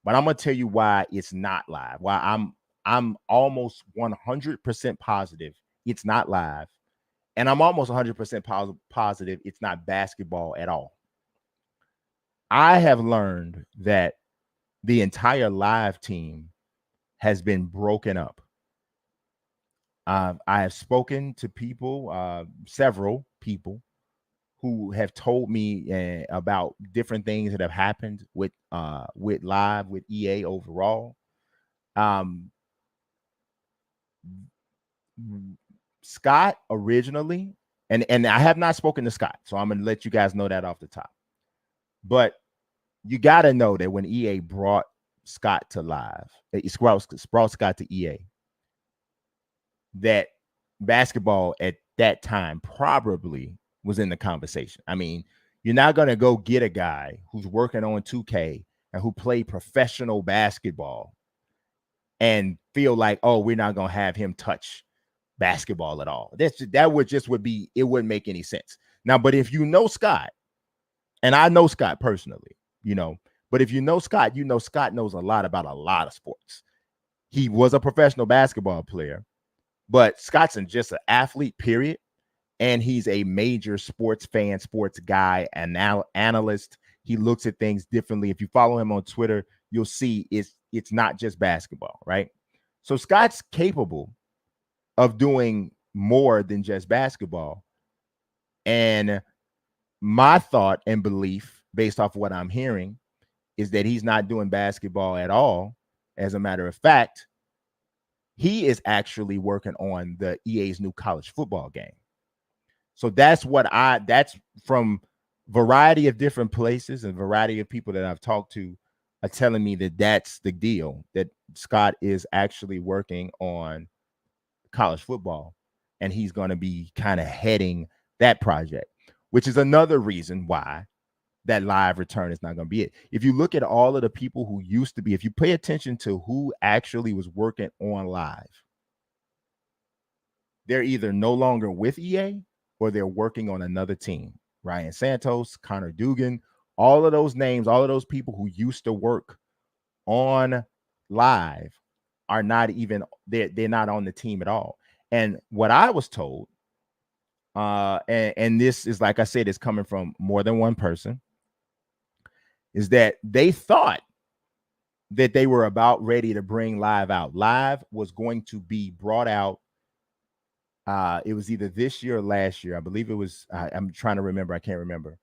But I'm gonna tell you why it's not live. Why I'm almost 100% positive it's not live, and I'm almost 100% positive it's not basketball at all. I have learned that the entire live team has been broken up. I have spoken to people, several people, who have told me about different things that have happened with live with EA overall. Scott originally, and I have not spoken to Scott, so I'm gonna let you guys know that off the top. But you got to know that when EA brought Scott to live, brought Scott to EA, that basketball at that time probably was in the conversation. I mean, you're not going to go get a guy who's working on 2K and who played professional basketball and feel like, oh, we're not going to have him touch basketball at all. It wouldn't make any sense. Now, but if you know Scott, and I know Scott personally, but if you know Scott, Scott knows a lot about a lot of sports. He was a professional basketball player, but Scott's just an athlete, period. And he's a major sports fan, sports guy, analyst. He looks at things differently. If you follow him on Twitter, you'll see it's not just basketball, right? So Scott's capable of doing more than just basketball. And my thought and belief, based off of what I'm hearing, is that he's not doing basketball at all. As a matter of fact, he is actually working on the EA's new college football game. So that's from variety of different places and variety of people that I've talked to are telling me that that's the deal, that Scott is actually working on college football and he's going to be kind of heading that project, which is another reason why that live return is not going to be it. If you look at all of the people who used to be, if you pay attention to who actually was working on live, they're either no longer with EA or they're working on another team. Ryan Santos, Connor Dugan, all of those names, all of those people who used to work on live are not even, they're not on the team at all. And what I was told, and this is, like I said, it's coming from more than one person, is that they thought that they were about ready to bring live out. Live was going to be brought out. It was either this year or last year. I believe it was, I'm trying to remember. I can't remember.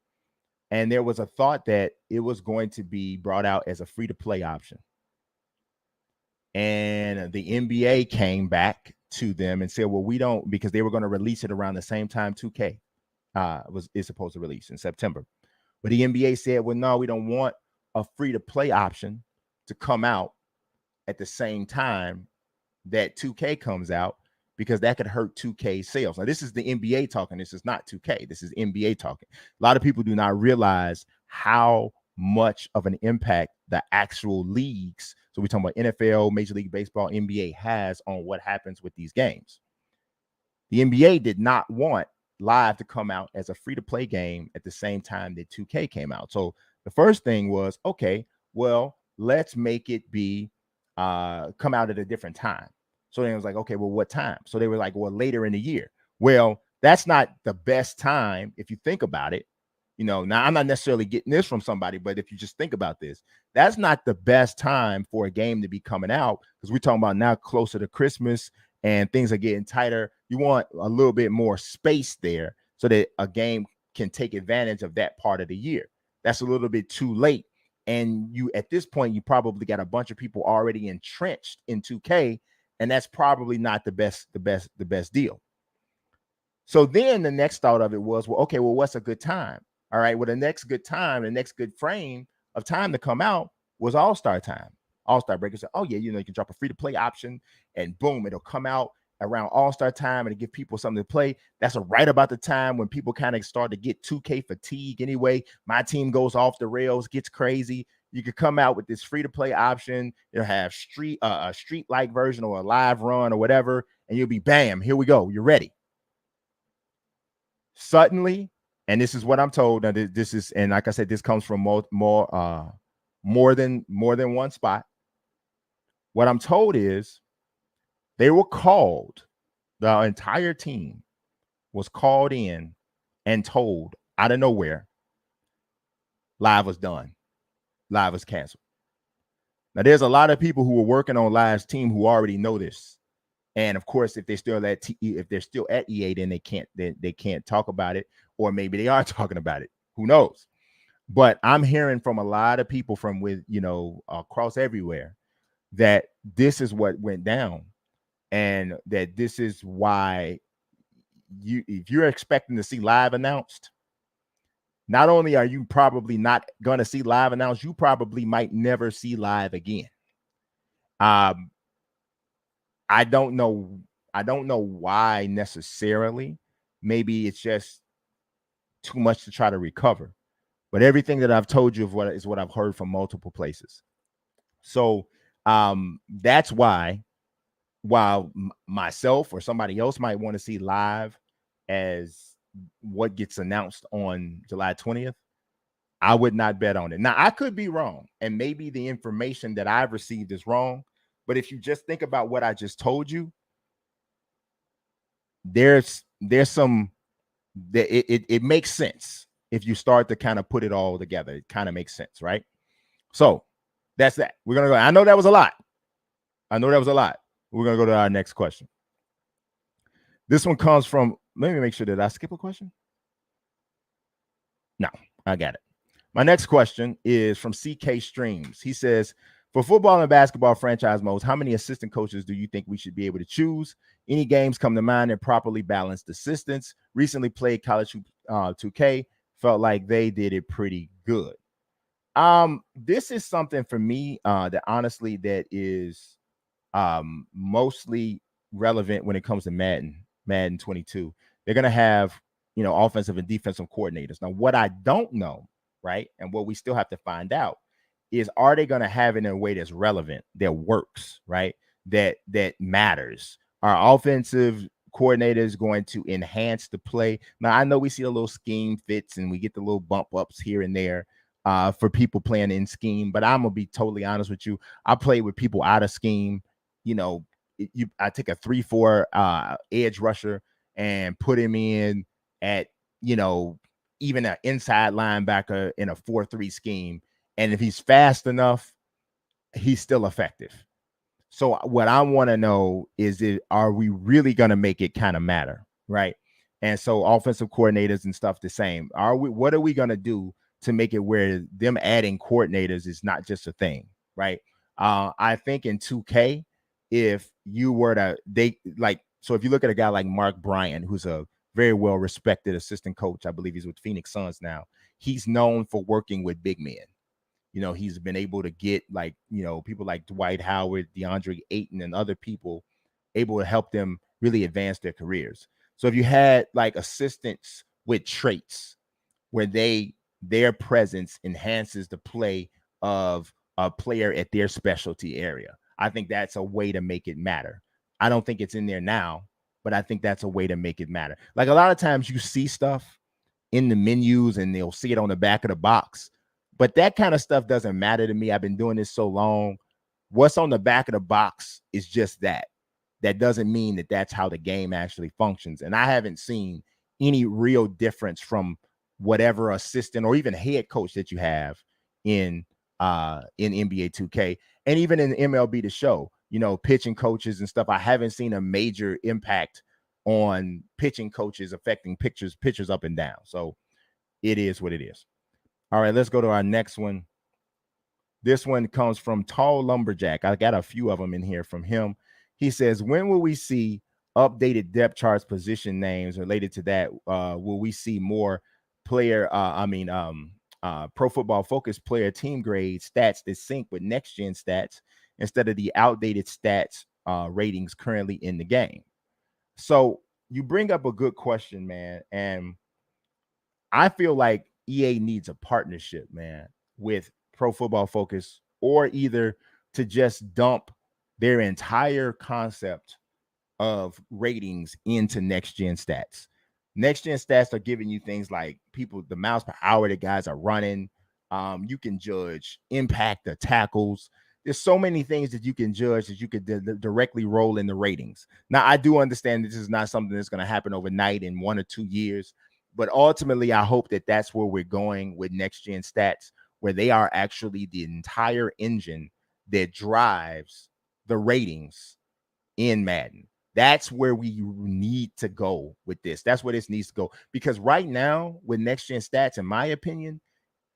And there was a thought that it was going to be brought out as a free-to-play option. And the NBA came back to them and said, well, we don't, because they were going to release it around the same time 2K is supposed to release in September. But the NBA said, well, no, we don't want a free-to-play option to come out at the same time that 2K comes out, because that could hurt 2K sales. Now, this is the NBA talking. This is not 2K. This is NBA talking. A lot of people do not realize how much of an impact the actual leagues, so we're talking about NFL, Major League Baseball, NBA, has on what happens with these games. The NBA did not want Live to come out as a free-to-play game at the same time that 2K came out. So the first thing was, okay, well, let's make it be come out at a different time. So then it was like, okay, well, what time? So they were like, well, later in the year. Well, that's not the best time if you think about it. Now I'm not necessarily getting this from somebody, but if you just think about this, that's not the best time for a game to be coming out, because we're talking about now closer to Christmas and things are getting tighter. You want a little bit more space there so that a game can take advantage of that part of the year. That's a little bit too late. And you, at this point, you probably got a bunch of people already entrenched in 2K, and that's probably not the best deal. So then the next thought of it was, well, okay, well, what's a good time? All right, well, the next good time, the next good frame of time to come out was All-Star time. All-Star Breaker said, oh, yeah, you can drop a free-to-play option, and boom, it'll come out around All-Star time and give people something to play. That's right about the time when people kind of start to get 2K fatigue anyway. My team goes off the rails, gets crazy. You could come out with this free-to-play option. You'll have a street-like version or a live run or whatever, and you'll be, bam, here we go. You're ready. Suddenly, and this is what I'm told. Now, this is, and like I said, this comes from more than one spot. What I'm told is they were called. The entire team was called in and told out of nowhere, Live was done. Live was canceled. Now, there's a lot of people who were working on Live's team who already know this. And of course, if they're still at EA, then they can't talk about it, or maybe they are talking about it. Who knows? But I'm hearing from a lot of people from across everywhere that this is what went down, and that this is why if you're expecting to see Live announced, not only are you probably not going to see Live announced, you probably might never see Live again. I don't know why necessarily. Maybe it's just too much to try to recover. But everything that I've told you is what I've heard from multiple places. So that's why, while myself or somebody else might want to see Live as what gets announced on July 20th, I would not bet on it. Now, I could be wrong, and maybe the information that I've received is wrong. But if you just think about what I just told you, there's some that it makes sense if you start to kind of put it all together. It kind of makes sense, right? So that's that. We're gonna go. I know that was a lot. We're gonna go to our next question. This one comes from. Let me make sure that I skip a question. No, I got it. My next question is from CK Streams. He says, for football and basketball franchise modes, how many assistant coaches do you think we should be able to choose? Any games come to mind that properly balanced assistants? Recently played College 2K. Felt like they did it pretty good. This is something for me that honestly that is mostly relevant when it comes to Madden 22. They're going to have, offensive and defensive coordinators. Now, what I don't know, right, and what we still have to find out is, are they going to have it in a way that's relevant, that works, right, that matters? Are offensive coordinators going to enhance the play? Now, I know we see a little scheme fits and we get the little bump ups here and there for people playing in scheme, but I'm going to be totally honest with you. I play with people out of scheme. I take a 3-4 edge rusher and put him in at, even an inside linebacker in a 4-3 scheme. And if he's fast enough, he's still effective. So what I want to know is, are we really going to make it kind of matter, right? And so offensive coordinators and stuff the same. What are we going to do to make it where them adding coordinators is not just a thing, right? I think in 2K, if you were to, so if you look at a guy like Mark Bryan, who's a very well-respected assistant coach, I believe he's with Phoenix Suns now. He's known for working with big men. He's been able to get people like Dwight Howard, DeAndre Ayton, and other people able to help them really advance their careers. So if you had like assistants with traits where their presence enhances the play of a player at their specialty area, I think that's a way to make it matter. I don't think it's in there now, but I think that's a way to make it matter. Like a lot of times you see stuff in the menus and they'll see it on the back of the box, but that kind of stuff doesn't matter to me. I've been doing this so long. What's on the back of the box is just that. That doesn't mean that that's how the game actually functions. And I haven't seen any real difference from whatever assistant or even head coach that you have in NBA 2K and even in MLB The Show, pitching coaches and stuff. I haven't seen a major impact on pitching coaches affecting pitchers up and down. So it is what it is. All right, let's go to our next one. This one comes from Tall Lumberjack. I got a few of them in here from him. He says, when will we see updated depth charts, position names related to that? Will we see more Pro Football Focus player team grade stats that sync with next gen stats instead of the outdated stats ratings currently in the game? So you bring up a good question, man. And I feel like EA needs a partnership, man, with Pro Football Focus, or either to just dump their entire concept of ratings into next gen stats. Next gen stats are giving you things like the miles per hour that guys are running. You can judge impact of tackles. There's so many things that you can judge that you could directly roll in the ratings. Now, I do understand this is not something that's going to happen overnight in 1 or 2 years, but ultimately, I hope that that's where we're going with next gen stats, where they are actually the entire engine that drives the ratings in Madden. That's where we need to go with this. That's where this needs to go. Because right now, with next gen stats, in my opinion,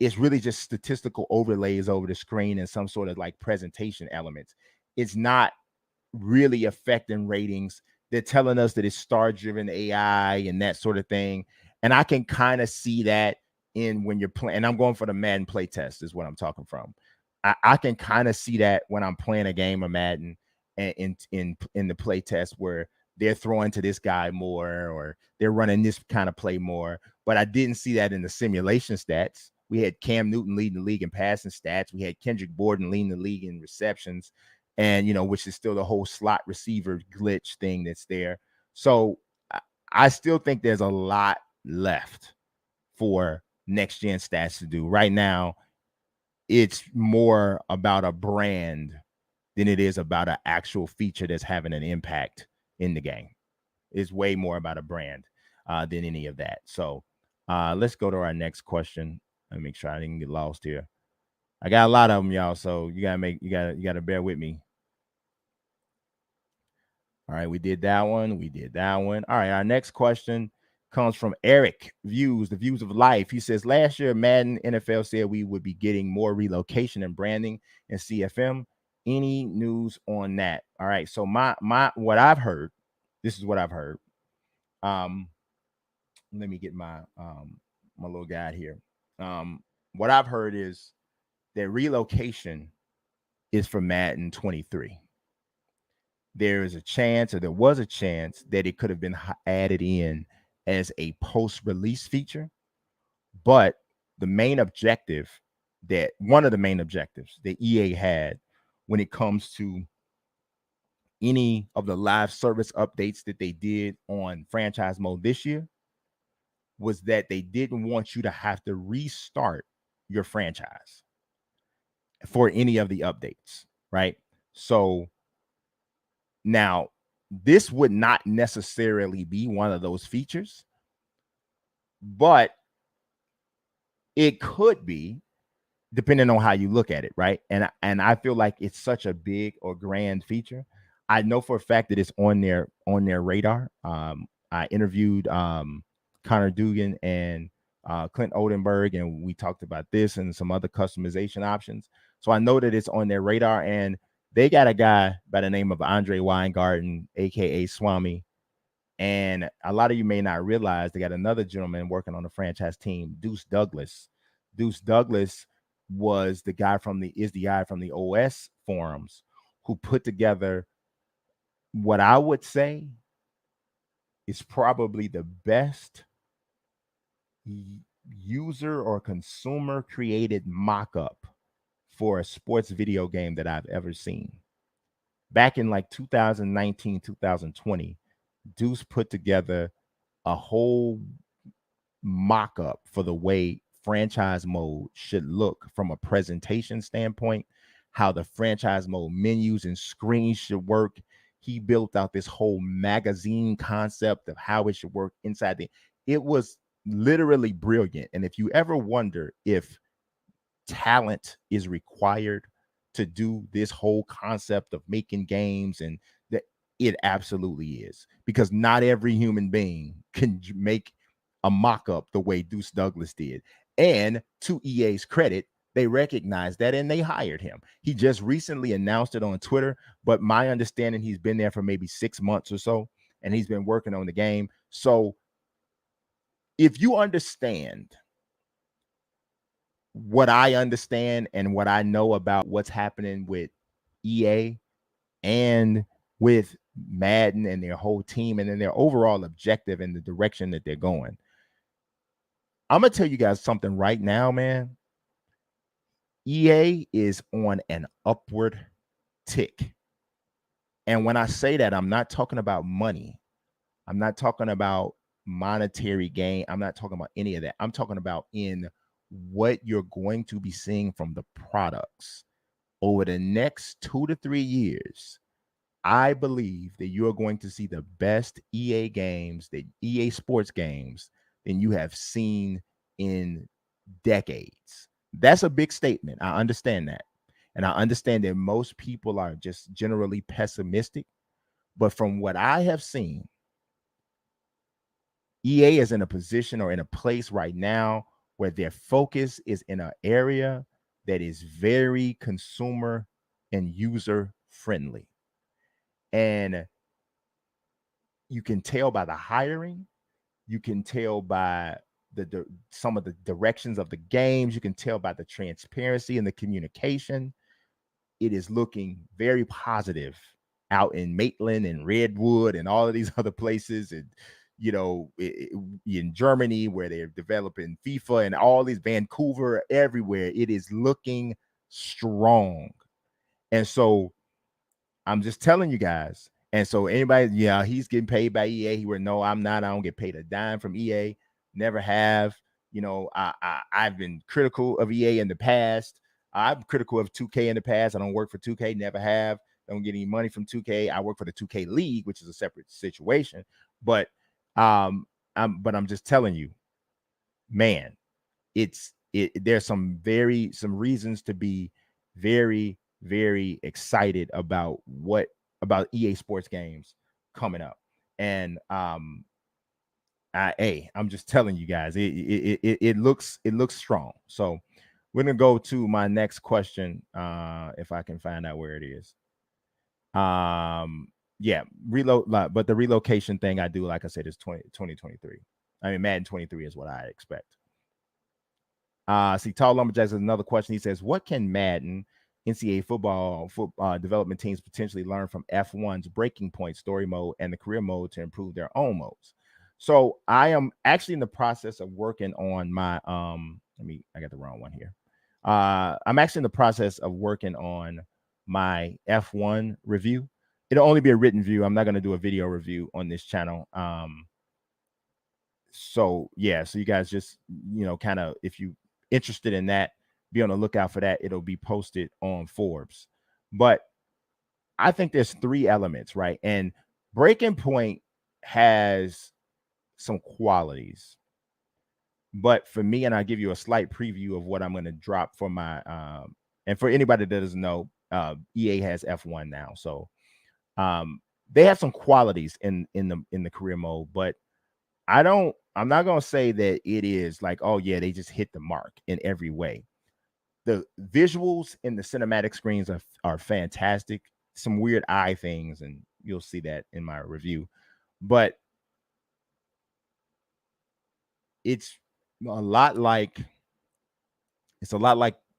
it's really just statistical overlays over the screen and some sort of like presentation elements. It's not really affecting ratings. They're telling us that it's star-driven AI and that sort of thing. And I can kind of see that in when you're playing. And I'm going for the Madden play test is what I'm talking from. I can kind of see that when I'm playing a game of Madden and in the play test where they're throwing to this guy more or they're running this kind of play more. But I didn't see that in the simulation stats. We had Cam Newton leading the league in passing stats. We had Kendrick Bourne leading the league in receptions, and which is still the whole slot receiver glitch thing that's there. So I still think there's a lot left for next gen stats to do. Right now, it's more about a brand than it is about an actual feature that's having an impact in the game. It's way more about a brand than any of that. So let's go to our next question. Let me make sure I didn't get lost here. I got a lot of them, y'all. So you gotta bear with me. All right, we did that one. All right, our next question comes from Eric the views of life. He says, last year, Madden NFL said we would be getting more relocation and branding in CFM. Any news on that? All right, so what I've heard, this is what I've heard. Let me get my little guide here. What I've heard is that relocation is for Madden 23. There was a chance that it could have been added in as a post-release feature, but one of the main objectives that EA had when it comes to any of the live service updates that they did on franchise mode this year was that they didn't want you to have to restart your franchise for any of the updates, right? So now, this would not necessarily be one of those features, but it could be, depending on how you look at it, right? And I feel like it's such a big or grand feature. I know for a fact that it's on their radar. I interviewed Connor Dugan and Clint Oldenburg, and we talked about this and some other customization options. So I know that it's on their radar, and they got a guy by the name of Andre Weingarten, aka Swami. And a lot of you may not realize they got another gentleman working on the franchise team, Deuce Douglas. Deuce Douglas is the guy from the OS forums who put together what I would say is probably the best user or consumer created mock-up for a sports video game that I've ever seen. Back in like 2019, 2020, Deuce put together a whole mock-up for the way franchise mode should look from a presentation standpoint, how the franchise mode menus and screens should work. He built out this whole magazine concept of how it should work inside the. It was literally brilliant. And if you ever wonder if talent is required to do this whole concept of making games, and that, it absolutely is, because not every human being can make a mock-up the way Deuce Douglas did. And to EA's credit, they recognized that and they hired him. He just recently announced it on Twitter, but my understanding, he's been there for maybe 6 months or so, and he's been working on the game. So if you understand what I understand and what I know about what's happening with EA and with Madden and their whole team, and then their overall objective and the direction that they're going, I'm gonna tell you guys something right now, man. EA is on an upward tick. And when I say that, I'm not talking about money. I'm not talking about monetary gain. I'm not talking about any of that. I'm talking about in what you're going to be seeing from the products over the next 2 to 3 years. I believe that you are going to see the best EA games, the EA sports games, than you have seen in decades. That's a big statement. I understand that. And I understand that most people are just generally pessimistic. But from what I have seen, EA is in a position or in a place right now where their focus is in an area that is very consumer and user friendly. And you can tell by the hiring, you can tell by some of the directions of the games, you can tell by the transparency and the communication. It is looking very positive out in Maitland and Redwood and all of these other places, and in Germany where they're developing FIFA, and all these, Vancouver, everywhere. It is looking strong. And so I'm just telling you guys. And so anybody, yeah, he's getting paid by EA. He would know I'm not. I don't get paid a dime from EA. Never have. I've been critical of EA in the past. I'm critical of 2K in the past. I don't work for 2K. Never have. Don't get any money from 2K. I work for the 2K League, which is a separate situation. But I'm just telling you, man, there's some reasons to be very, very excited about EA Sports games coming up. And I'm just telling you guys, it looks strong. So we're gonna go to my next question, if I can find out where it is. Yeah, but the relocation thing, I do, like I said, is 2023. I mean, Madden 23 is what I expect. See, Tall Lumberjacks has another question. He says, what can Madden NCAA football development teams potentially learn from F1's breaking point, story mode, and the career mode to improve their own modes? So I am actually in the process of working on my I got the wrong one here. I'm actually in the process of working on my F1 review. It'll only be a written review. I'm not going to do a video review on this channel. So yeah, so you guys just, kind of, if you interested in that, be on the lookout for that. It'll be posted on Forbes. But I think there's 3 elements, right? And Breaking Point has some qualities. But for me, and I'll give you a slight preview of what I'm going to drop for my and for anybody that doesn't know, EA has F1 now. So they have some qualities in the career mode, but I'm not going to say that it is like, oh yeah, they just hit the mark in every way. The visuals in the cinematic screens are fantastic. Some weird eye things, and you'll see that in my review. But it's a lot like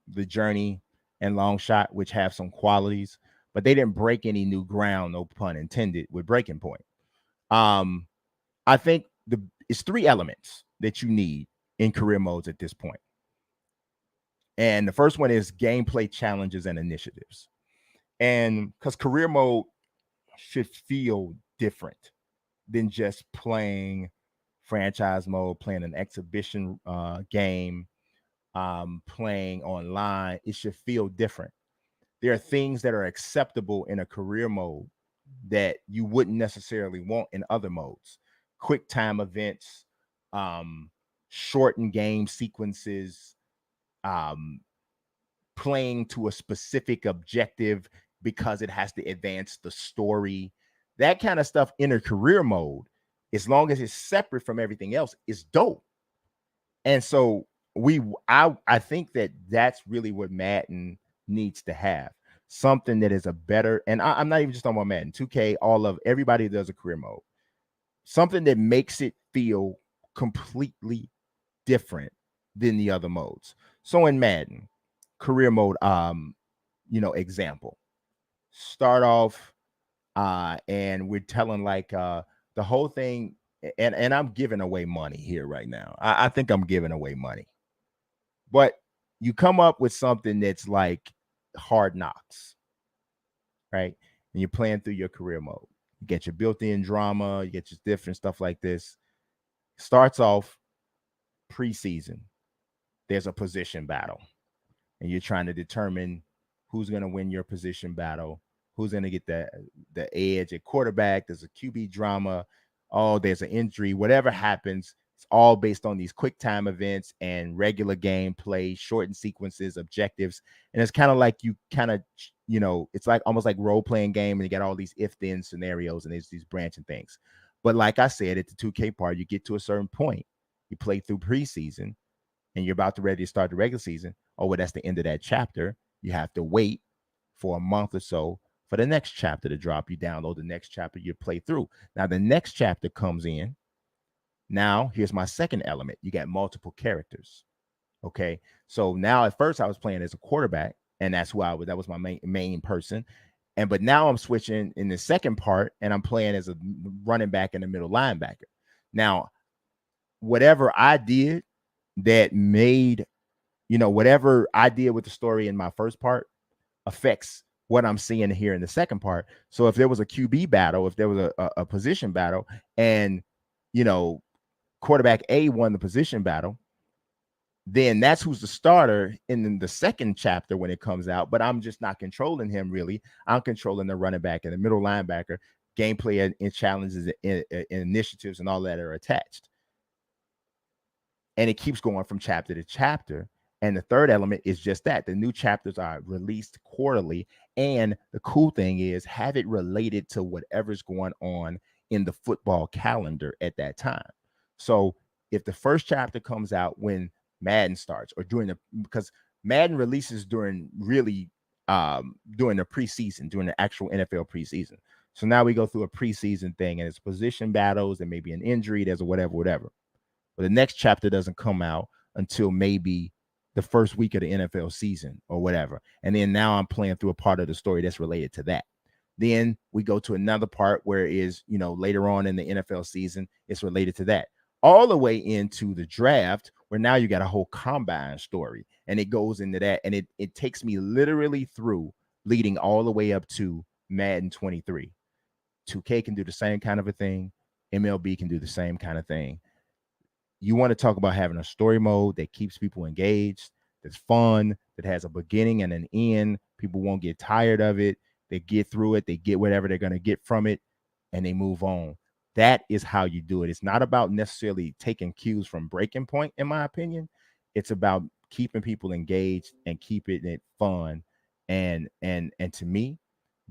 The Journey and Long Shot, which have some qualities, but they didn't break any new ground, no pun intended, with Breaking Point. I think it's 3 elements that you need in career modes at this point. And the first one is gameplay challenges and initiatives. And because career mode should feel different. than just playing franchise mode, playing an exhibition game, playing online. It should feel different. There are things that are acceptable in a career mode that you wouldn't necessarily want in other modes. Quick time events, um, shortened game sequences, um, playing to a specific objective because it has to advance the story. That kind of stuff in a career mode, as long as it's separate from everything else, is dope. And so I think that that's really what Madden needs to have. Something that is a better, and I'm not even just talking about Madden, 2K, all of everybody does a career mode. Something that makes it feel completely different than the other modes. So in Madden, career mode, example. Start off and we're telling like the whole thing, and I'm giving away money here right now. I think I'm giving away money. But you come up with something that's like Hard Knocks, right? And you're playing through your career mode. You get your built-in drama, you get your different stuff like this. Starts off preseason. There's a position battle, and you're trying to determine who's going to win your position battle, who's going to get the edge at quarterback. There's a QB drama. Oh, there's an injury. Whatever happens, it's all based on these quick time events and regular gameplay, shortened sequences, objectives. And it's kind of like you kind of, it's like almost like role playing game, and you got all these if then scenarios and there's these branching things. But like I said, at the 2K part, you get to a certain point, you play through preseason, and you're about to ready to start the regular season. Oh, well, that's the end of that chapter. You have to wait for a month or so for the next chapter to drop. You download the next chapter, you play through. Now, the next chapter comes in. Now, here's my second element. You got multiple characters. Okay. So now at first I was playing as a quarterback, and that's who that was my main person. But now I'm switching in the second part, and I'm playing as a running back and a middle linebacker. Now, whatever I did that made, whatever I did with the story in my first part affects what I'm seeing here in the second part. So if there was a QB battle, if there was a position battle, and, quarterback A won the position battle, then that's who's the starter in the second chapter when it comes out. But I'm just not controlling him really. I'm controlling the running back and the middle linebacker, gameplay and challenges and initiatives and all that are attached. And it keeps going from chapter to chapter. And the third element is just that. The new chapters are released quarterly. And the cool thing is have it related to whatever's going on in the football calendar at that time. So if the first chapter comes out when Madden starts, or because Madden releases during the preseason, during the actual NFL preseason. So now we go through a preseason thing, and it's position battles, and maybe an injury, there's a whatever. But the next chapter doesn't come out until maybe the first week of the NFL season or whatever. And then now I'm playing through a part of the story that's related to that. Then we go to another part where it is, later on in the NFL season, it's related to that. All the way into the draft, where now you got a whole combine story, and it goes into that. And it takes me literally through, leading all the way up to Madden 23. 2K can do the same kind of a thing. MLB can do the same kind of thing. You want to talk about having a story mode that keeps people engaged, that's fun, that has a beginning and an end. People won't get tired of it. They get through it. They get whatever they're going to get from it, and they move on. That is how you do it. It's not about necessarily taking cues from Breaking Point, in my opinion. It's about keeping people engaged and keeping it fun. And to me,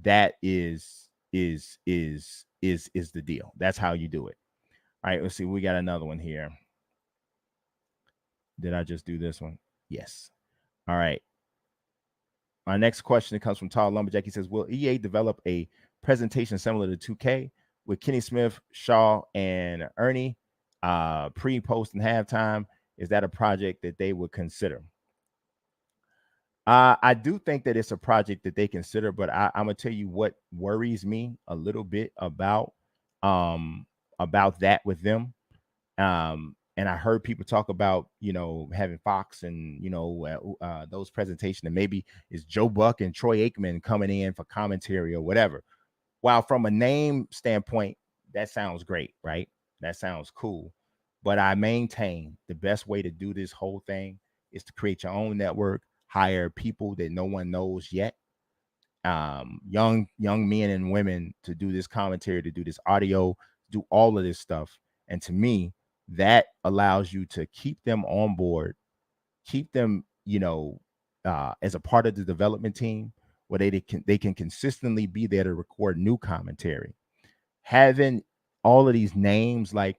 that is the deal. That's how you do it. All right, let's see. We got another one here. Did I just do this one? Yes. All right. Our next question comes from Todd Lumberjack. He says, will EA develop a presentation similar to 2K with Kenny Smith, Shaw, and Ernie pre, post, and halftime? Is that a project that they would consider? I do think that it's a project that they consider, but I'm going to tell you what worries me a little bit about that with them. And I heard people talk about, having Fox and, those presentations, and maybe it's Joe Buck and Troy Aikman coming in for commentary or whatever. While from a name standpoint, that sounds great, right? That sounds cool. But I maintain the best way to do this whole thing is to create your own network, hire people that no one knows yet, young men and women to do this commentary, to do this audio, do all of this stuff. And to me, that allows you to keep them on board, keep them, as a part of the development team, where they can consistently be there to record new commentary. Having all of these names, like,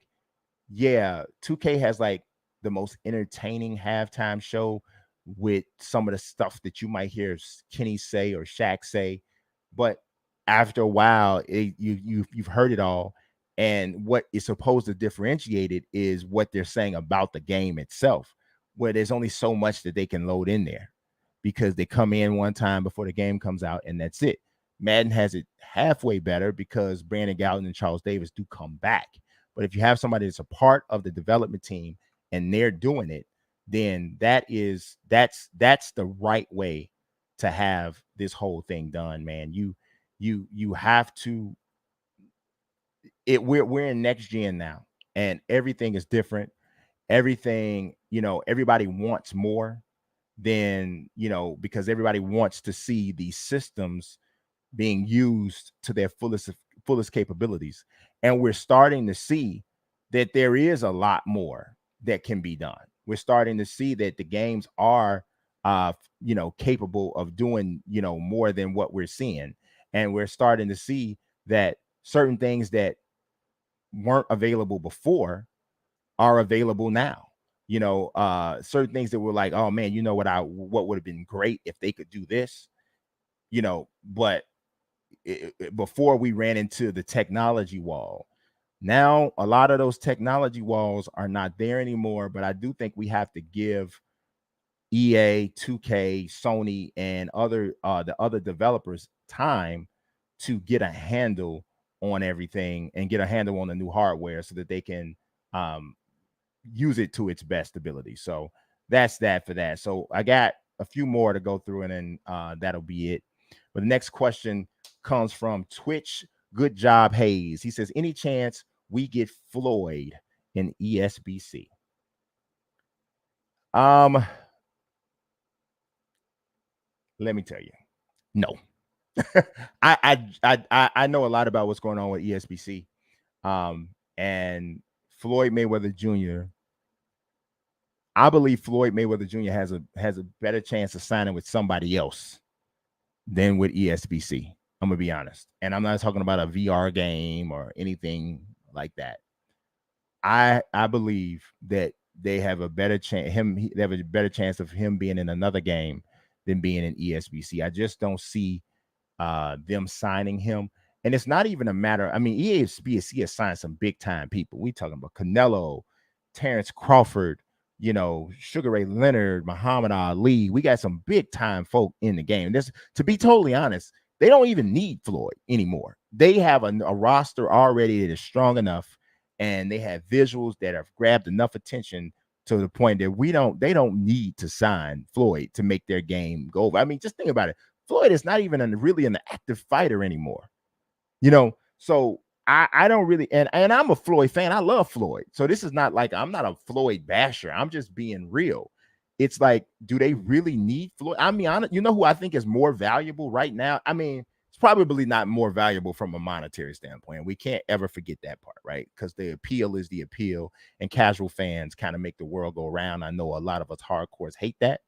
yeah, 2K has like the most entertaining halftime show with some of the stuff that you might hear Kenny say or Shaq say, but after a while, you've heard it all, and what is supposed to differentiate it is what they're saying about the game itself, where there's only so much that they can load in there because they come in one time before the game comes out, and that's it. Madden has it halfway better because Brandon Galton and Charles Davis do come back. But if you have somebody that's a part of the development team and they're doing it, then that's the right way to have this whole thing done, man. You have to we're in next gen now, and everything is different. Everything, everybody wants more than, because everybody wants to see these systems being used to their fullest capabilities. And we're starting to see that there is a lot more that can be done. We're starting to see that the games are capable of doing, more than what we're seeing. And we're starting to see that certain things that weren't available before are available now. Certain things that were like, oh man, what would have been great if they could do this, but before we ran into the technology wall. Now, a lot of those technology walls are not there anymore, but I do think we have to give EA, 2K, Sony, and the other developers time to get a handle on everything and get a handle on the new hardware so that they can use it to its best ability. So that's that for that. So I got a few more to go through, and then that'll be it. But the next question comes from Twitch. Good job, Hayes. He says, any chance we get Floyd in ESBC? Let me tell you, no. I know a lot about what's going on with ESBC, and Floyd Mayweather Jr. I believe Floyd Mayweather Jr. has a better chance of signing with somebody else than with ESBC. I'm gonna be honest, and I'm not talking about a VR game or anything like that. I believe that they have a better chance. They have a better chance of him being in another game than being in ESBC. I just don't see them signing him. And it's not even a matter. I mean, ESBC has signed some big time people. We talking about Canelo, Terrence Crawford, Sugar Ray Leonard, Muhammad Ali. We got some big time folk in the game. To be totally honest, they don't even need Floyd anymore. They have a roster already that is strong enough, and they have visuals that have grabbed enough attention to the point that they don't need to sign Floyd to make their game go over. I mean, just think about it. Floyd is not even really an active fighter anymore, so I don't really, and I'm a Floyd fan. I love Floyd. So this is not like, I'm not a Floyd basher. I'm just being real. It's like, do they really need Floyd? I mean, who I think is more valuable right now? I mean, it's probably not more valuable from a monetary standpoint. We can't ever forget that part, right? Because the appeal is the appeal, and casual fans kind of make the world go round. I know a lot of us hardcores hate that.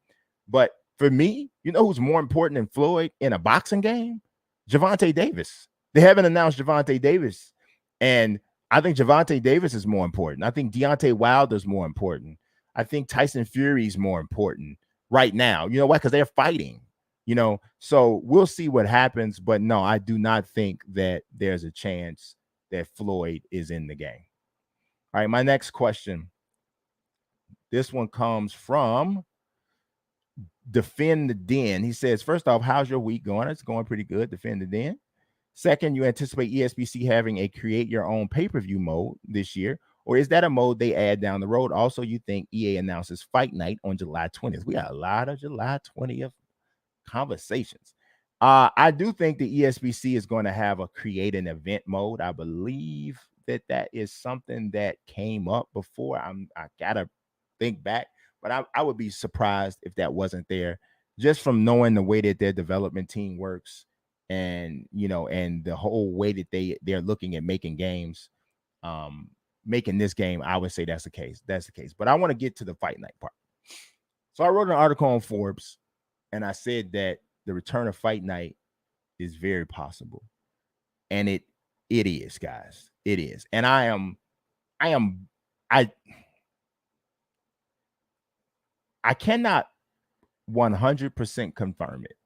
But for me, who's more important than Floyd in a boxing game? Gervonta Davis. They haven't announced Gervonta Davis, and I think Gervonta Davis is more important. I think Deontay Wilder is more important. I think Tyson Fury is more important right now. You know why? Because they're fighting. So we'll see what happens. But no, I do not think that there's a chance that Floyd is in the game. All right, my next question. This one comes from Defend the Den. He says, first off, how's your week going? It's going pretty good. Defend the Den. Second, you anticipate ESBC having a create your own pay-per-view mode this year, or is that a mode they add down the road? Also, you think EA announces Fight Night on July 20th? We got a lot of July 20th conversations. I do think the ESPC is going to have a create an event mode. I believe that is something that came up before. I gotta think back, but I would be surprised if that wasn't there, just from knowing the way that their development team works, and and the whole way that they're looking at making games, making this game. I would say that's the case. That's the case. But I want to get to the fight night part. So I wrote an article on Forbes, and I said that the return of fight night is very possible, and it is, guys. It is, and I I cannot 100% confirm it,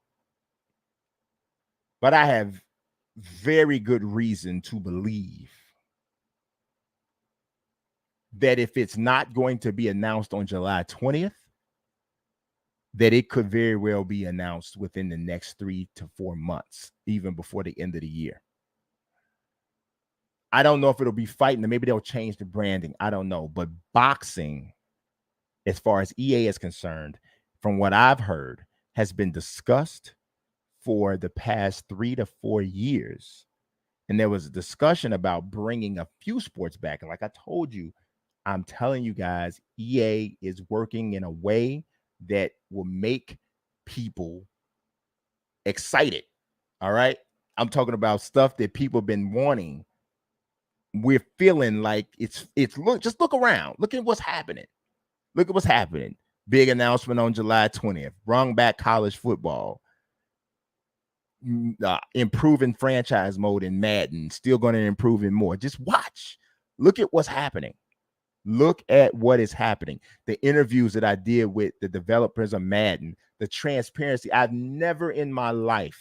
but I have very good reason to believe that if it's not going to be announced on July 20th, that it could very well be announced within the next 3 to 4 months, even before the end of the year. I don't know if it'll be fighting, or maybe they'll change the branding. I don't know. But boxing, as far as EA is concerned, from what I've heard, has been discussed for the past 3 to 4 years. And there was a discussion about bringing a few sports back. And like I told you, I'm telling you guys, EA is working in a way that will make people excited. All right. I'm talking about stuff that people have been wanting. We're feeling like it's just look around. Look at what's happening. Look at what's happening. Big announcement on July 20th. Bring back college football. Improving franchise mode in Madden. Still going to improve it more. Just watch. Look at what's happening. Look at what is happening. The interviews that I did with the developers of Madden, the transparency. I've never in my life,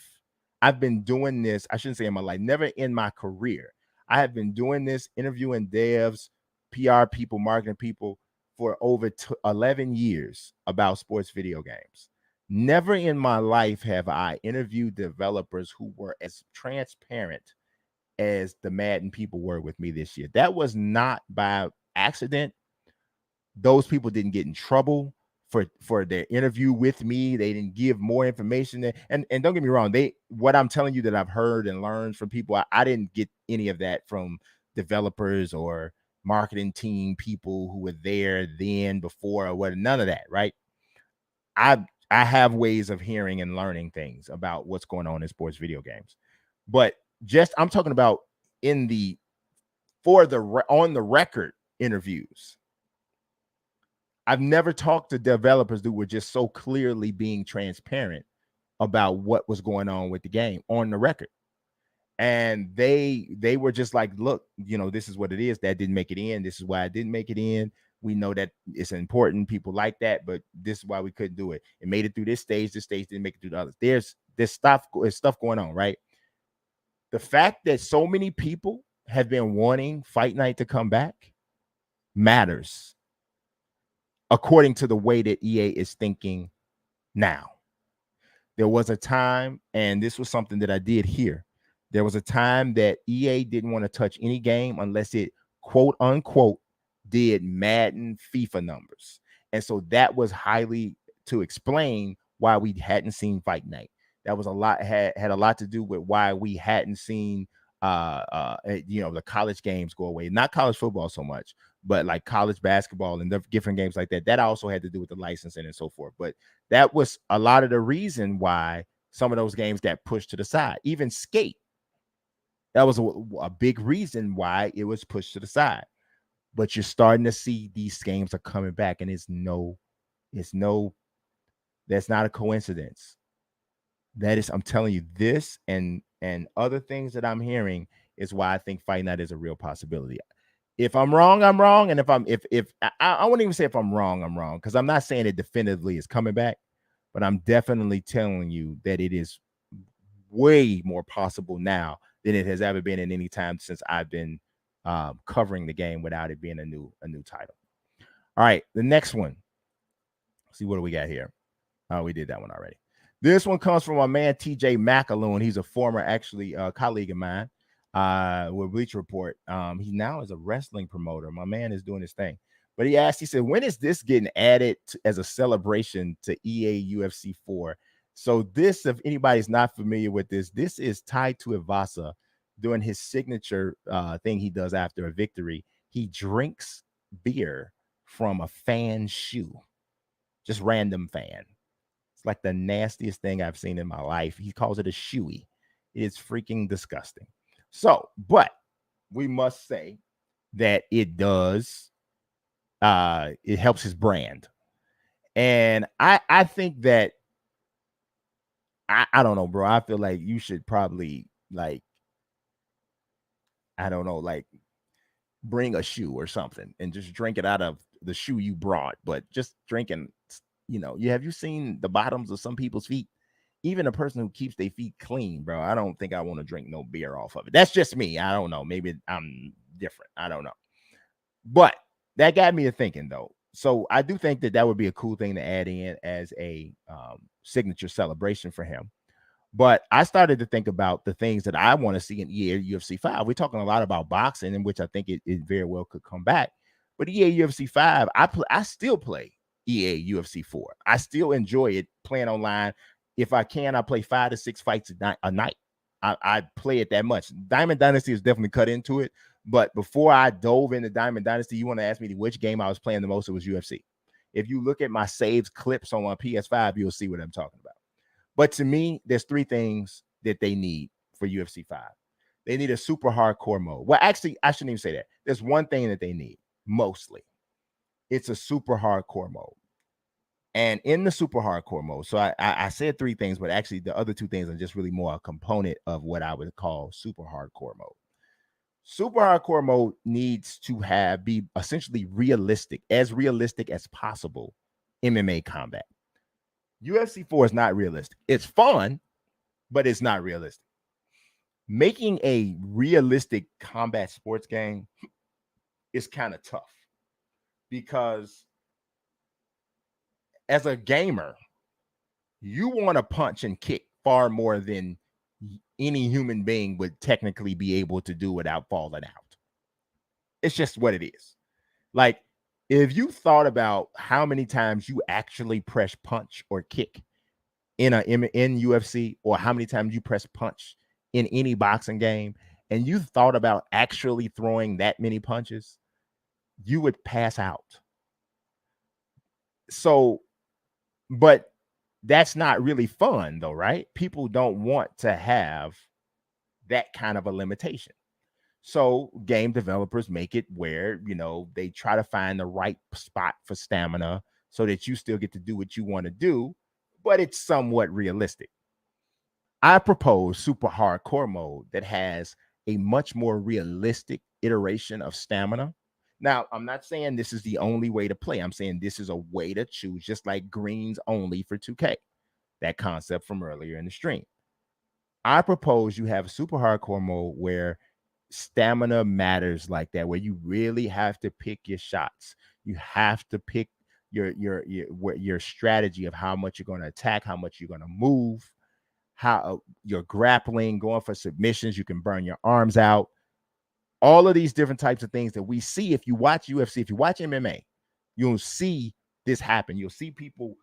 I've been doing this. I shouldn't say in my life, never in my career. I have been doing this, interviewing devs, PR people, marketing people for over 11 years about sports video games. Never in my life have I interviewed developers who were as transparent as the Madden people were with me this year. That was not by accident. Those people didn't get in trouble for their interview with me. They didn't give more information. And don't get me wrong, what I'm telling you that I've heard and learned from people, I didn't get any of that from developers or marketing team people who were there then, before, or what. None of that, right? I have ways of hearing and learning things about what's going on in sports video games. But just I'm talking about on the record interviews. I've never talked to developers who were just so clearly being transparent about what was going on with the game on the record. And they were just like, look, this is what it is. That didn't make it in. This is why I didn't make it in. We know that it's important. People like that, but this is why we couldn't do it. It made it through this stage. This stage didn't make it through the others. There's stuff going on, right? The fact that so many people have been wanting Fight Night to come back matters, according to the way that EA is thinking now. There was a time, and this was something that I did here. There was a time that EA didn't want to touch any game unless it, quote unquote, did Madden FIFA numbers. And so that was highly to explain why we hadn't seen Fight Night. That was had a lot to do with why we hadn't seen the college games go away. Not college football so much, but like college basketball and the different games like that. That also had to do with the licensing and so forth. But that was a lot of the reason why some of those games got pushed to the side. Even Skate, that was a big reason why it was pushed to the side. But you're starting to see these games are coming back, and that's not a coincidence. That is, I'm telling you, this and other things that I'm hearing is why I think Fight Night is a real possibility. If I'm wrong, I'm wrong. And if I won't even say if I'm wrong, because I'm not saying it definitively is coming back, but I'm definitely telling you that it is way more possible now than it has ever been in any time since I've been covering the game without it being a new title. All right, the next one. Let's see, what do we got here? We did that one already. This one comes from my man TJ McAloon. He's a former, colleague of mine with Bleacher Report. He now is a wrestling promoter. My man is doing his thing. But he said, when is this getting added as a celebration to EA UFC 4 So this, if anybody's not familiar with this is tied to Ivasa doing his signature thing he does after a victory. He drinks beer from a fan's shoe, just random fan. It's like the nastiest thing I've seen in my life. He calls it a shoey. It is freaking disgusting. So, but we must say that it does it helps his brand. And I think that I don't know, bro. I feel like you should probably like, I don't know, like bring a shoe or something and just drink it out of the shoe you brought, but just drinking, you seen the bottoms of some people's feet? Even a person who keeps their feet clean, bro, I don't think I want to drink no beer off of it. That's just me. I don't know. Maybe I'm different. I don't know. But that got me to thinking, though. So I do think that would be a cool thing to add in as a signature celebration for him. But I started to think about the things that I want to see in EA UFC 5. We're talking a lot about boxing, in which I think it very well could come back. But EA UFC 5, I still play EA UFC 4. I still enjoy it playing online. If I can, I play 5 to 6 fights a night. I play it that much. Diamond Dynasty has definitely cut into it. But before I dove into Diamond Dynasty, you want to ask me which game I was playing the most? It was UFC. If you look at my saved clips on my PS5, you'll see what I'm talking about. But to me, there's 3 things that they need for UFC 5. They need a super hardcore mode. Well, actually, I shouldn't even say that. There's one thing that they need, mostly. It's a super hardcore mode. And in the super hardcore mode, so I said 3 things, but actually the other 2 things are just really more a component of what I would call super hardcore mode. Super hardcore mode needs to be essentially realistic as possible MMA combat. UFC 4 is not realistic. It's fun, but it's not realistic. Making a realistic combat sports game is kind of tough because as a gamer, you want to punch and kick far more than any human being would technically be able to do without falling out. It's just what it is. Like, if you thought about how many times you actually press punch or kick in UFC, or how many times you press punch in any boxing game, and you thought about actually throwing that many punches, you would pass out. So, but that's not really fun though, right? People don't want to have that kind of a limitation. So game developers make it where, they try to find the right spot for stamina so that you still get to do what you want to do, but it's somewhat realistic. I propose super hardcore mode that has a much more realistic iteration of stamina. Now, I'm not saying this is the only way to play. I'm saying this is a way to choose, just like greens only for 2K, that concept from earlier in the stream. I propose you have a super hardcore mode where stamina matters like that, where you really have to pick your shots. You have to pick your strategy of how much you're going to attack, how much you're going to move, how you're grappling, going for submissions. You can burn your arms out. All of these different types of things that we see. If you watch UFC, if you watch MMA, you'll see this happen. You'll see people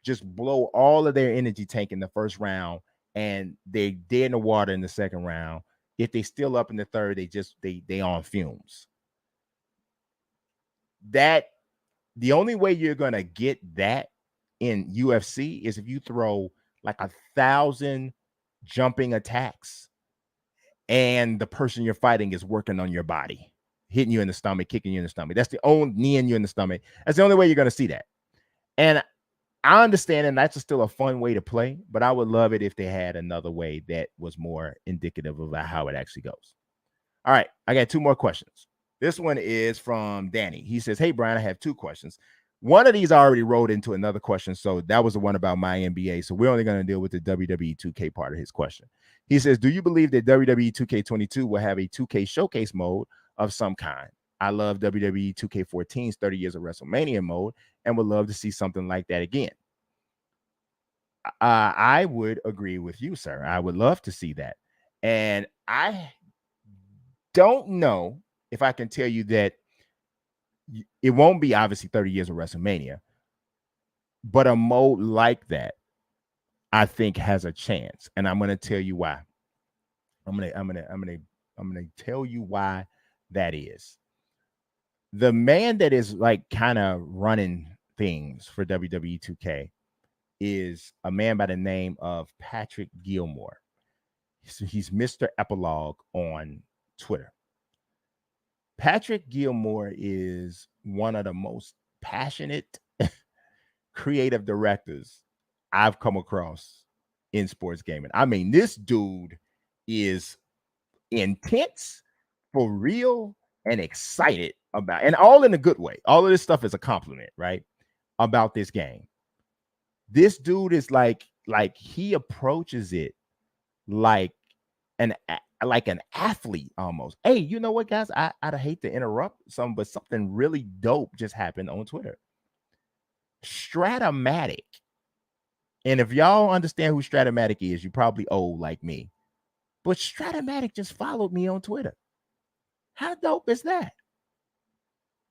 just blow all of their energy tank in the first round, and they dead in the water in the second round. If they still up in the third, they on fumes. That the only way you're gonna get that in UFC is if you throw like 1,000 jumping attacks and the person you're fighting is working on your body, hitting you in the stomach, kicking you in the stomach. That's the only kneeing you in the stomach. That's the only way you're gonna see that. And I understand, and that's still a fun way to play, but I would love it if they had another way that was more indicative of how it actually goes. All right, I got 2 more questions. This one is from Danny. He says, hey, Brian, I have 2 questions. One of these I already wrote into another question, so that was the one about my NBA. So we're only going to deal with the WWE 2K part of his question. He says, do you believe that WWE 2K22 will have a 2K showcase mode of some kind? I love WWE 2K14's 30 Years of WrestleMania mode and would love to see something like that again. I would agree with you, sir. I would love to see that. And I don't know if I can tell you that it won't be obviously 30 Years of WrestleMania, but a mode like that I think has a chance, and I'm going to tell you why. I'm going to tell you why that is. The man that is like kind of running things for WWE 2K is a man by the name of Patrick Gilmore. He's Mr. Epilogue on Twitter. Patrick Gilmore is one of the most passionate creative directors I've come across in sports gaming. I mean, this dude is intense, for real, and excited about, and all in a good way. All of this stuff is a compliment, right? About this game. This dude is like he approaches it like an athlete almost. Hey, you know what, guys? I'd hate to interrupt some, but something really dope just happened on Twitter. Stratomatic. And if y'all understand who Stratomatic is, you probably old like me. But Stratomatic just followed me on Twitter. How dope is that?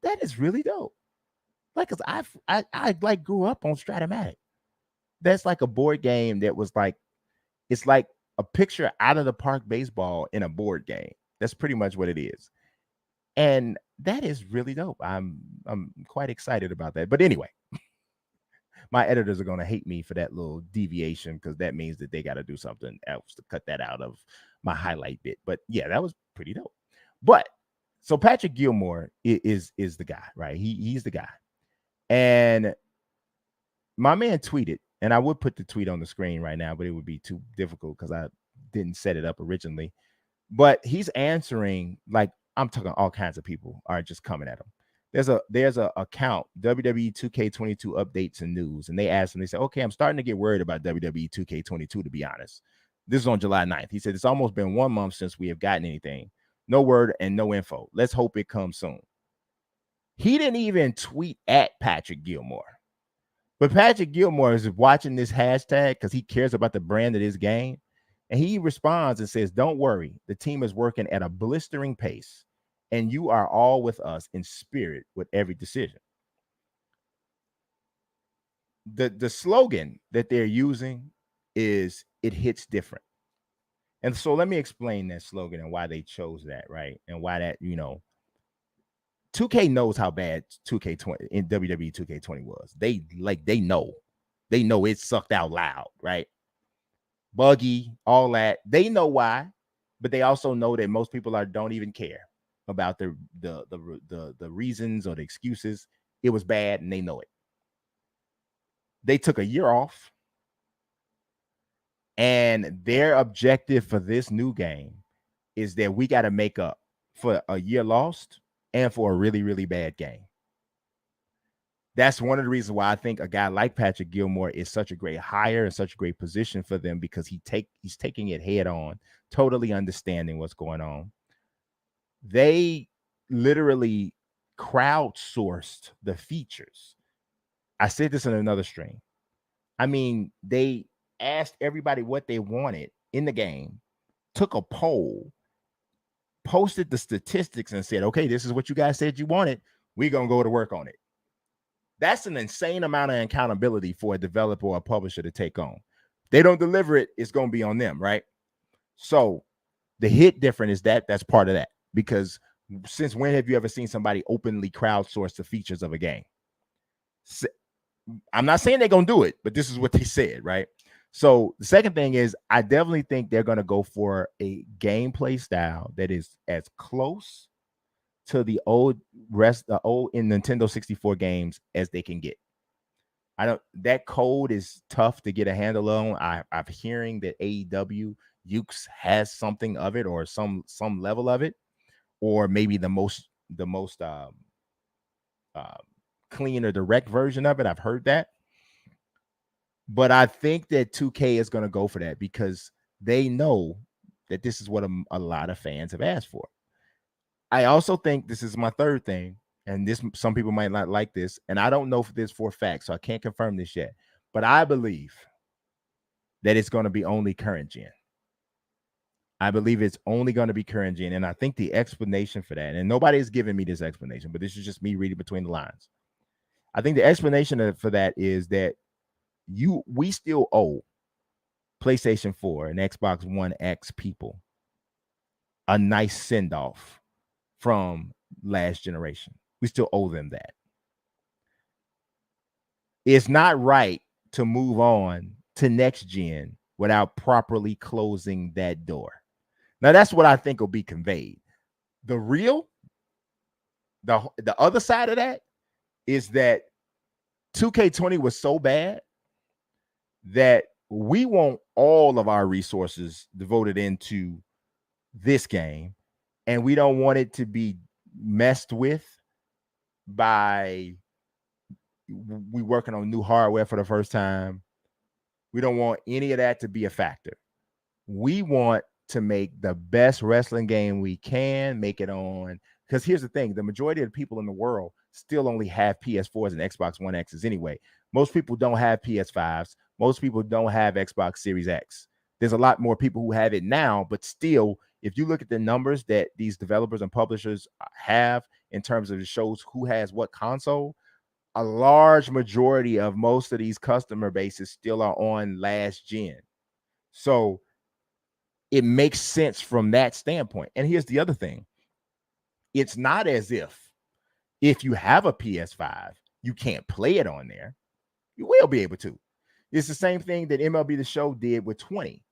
That is really dope. Like, cause I like grew up on Stratomatic. That's like a board game that was like, it's like a picture out of the park baseball in a board game. That's pretty much what it is. And that is really dope. I'm quite excited about that. But anyway, my editors are going to hate me for that little deviation because that means that they got to do something else to cut that out of my highlight bit. But yeah, that was pretty dope. But so Patrick Gilmore is the guy, right? He's the guy. And my man tweeted, and I would put the tweet on the screen right now, but it would be too difficult because I didn't set it up originally. But he's answering, like, I'm talking all kinds of people are just coming at him. There's a account, WWE 2K22 updates and news, and they asked him, they said, okay, I'm starting to get worried about WWE 2K22, to be honest. This is on July 9th. He said, it's almost been 1 month since we have gotten anything. No word and no info. Let's hope it comes soon. He didn't even tweet at Patrick Gilmore. But Patrick Gilmore is watching this hashtag because he cares about the brand of this game. And he responds and says, don't worry. The team is working at a blistering pace, and you are all with us in spirit with every decision. The slogan that they're using is it hits different. And so let me explain that slogan and why they chose that, right? And why that, 2K knows how bad 2K20 in WWE 2K20 was. They know it sucked out loud, right? Buggy, all that. They know why, but they also know that most people don't even care about the reasons or the excuses. It was bad, and they know it. They took a year off, and their objective for this new game is that we got to make up for a year lost and for a really, really bad game. That's one of the reasons why I think a guy like Patrick Gilmore is such a great hire and such a great position for them, because he's taking it head on, totally understanding what's going on. They literally crowdsourced the features. I said this in another stream. I mean, they asked everybody what they wanted in the game, took a poll, posted the statistics, and said, okay, this is what you guys said you wanted. We're going to go to work on it. That's an insane amount of accountability for a developer or a publisher to take on. If they don't deliver it, it's going to be on them, right? So the hit different is that's part of that. Because since when have you ever seen somebody openly crowdsource the features of a game? I'm not saying they're going to do it, but this is what they said, right? So the second thing is, I definitely think they're going to go for a gameplay style that is as close to the old in Nintendo 64 games as they can get. That code is tough to get a handle on. I'm hearing that AEW Ukes has something of it, or some level of it, or maybe the most clean or direct version of it. I've heard that. But I think that 2K is going to go for that because they know that this is what a lot of fans have asked for. I also think this is my third thing, and some people might not like this, and I don't know if this for a fact, so I can't confirm this yet, but I believe that it's going to be only current gen. I believe it's only going to be current gen, and I think the explanation for that, and nobody has given me this explanation, but this is just me reading between the lines. I think the explanation for that is that we still owe PlayStation 4 and Xbox One X people a nice send-off from last generation. We still owe them that. It's not right to move on to next gen without properly closing that door. Now, that's what I think will be conveyed. The other side of that is that 2K20 was so bad that we want all of our resources devoted into this game, and we don't want it to be messed with by we working on new hardware for the first time. We don't want any of that to be a factor. We want to make the best wrestling game we can, make it on, because here's the thing, the majority of the people in the world still only have PS4s and Xbox One X's anyway. Most people don't have PS5s. Most people don't have Xbox Series X. There's a lot more people who have it now, but still, if you look at the numbers that these developers and publishers have in terms of the shows who has what console, a large majority of most of these customer bases still are on last gen. So it makes sense from that standpoint. And here's the other thing. It's not as if you have a PS5, you can't play it on there. You will be able to. It's the same thing that MLB The Show did with 20.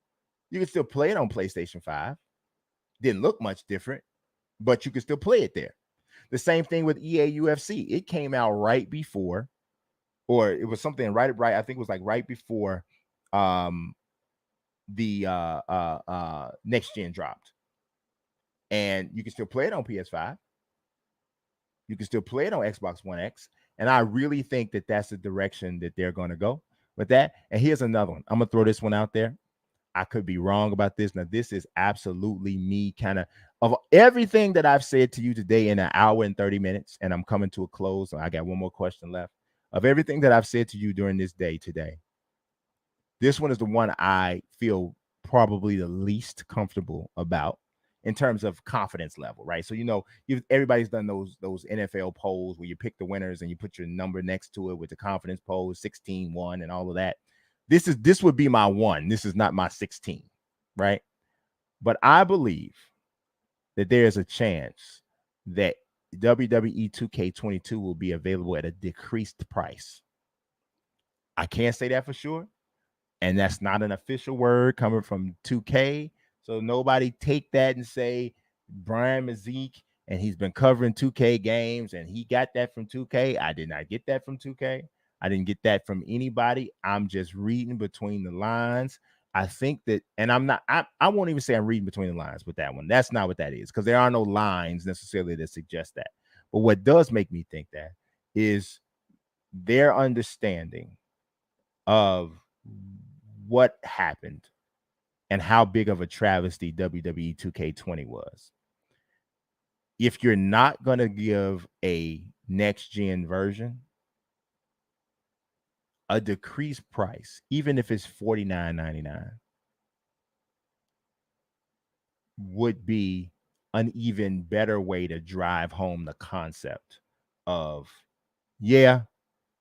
You can still play it on PlayStation 5. Didn't look much different, but you can still play it there. The same thing with EA UFC. It came out right before, or it was something right. I think it was like right before the next gen dropped. And you can still play it on PS5. You can still play it on Xbox One X. And I really think that that's the direction that they're going to go with that. And here's another one. I'm going to throw this one out there. I could be wrong about this. Now, this is absolutely me kind of everything that I've said to you today in an hour and 30 minutes, and I'm coming to a close. I got one more question left. Of everything that I've said to you during this day today, this one is the one I feel probably the least comfortable about in terms of confidence level, right? So, everybody's done those NFL polls where you pick the winners and you put your number next to it with the confidence poll, 16-1 and all of that. This would be my 1. This is not my 16, right? But I believe that there's a chance that WWE 2K22 will be available at a decreased price. I can't say that for sure. And that's not an official word coming from 2K. So nobody take that and say Brian Mazique, and he's been covering 2K games and he got that from 2K. I did not get that from 2K. I didn't get that from anybody. I'm just reading between the lines. I think that, and I won't even say I'm reading between the lines with that one. That's not what that is, because there are no lines necessarily that suggest that. But what does make me think that is their understanding of what happened and how big of a travesty WWE 2K20 was. If you're not going to give a next-gen version, a decreased price, even if it's $49.99, would be an even better way to drive home the concept of, yeah,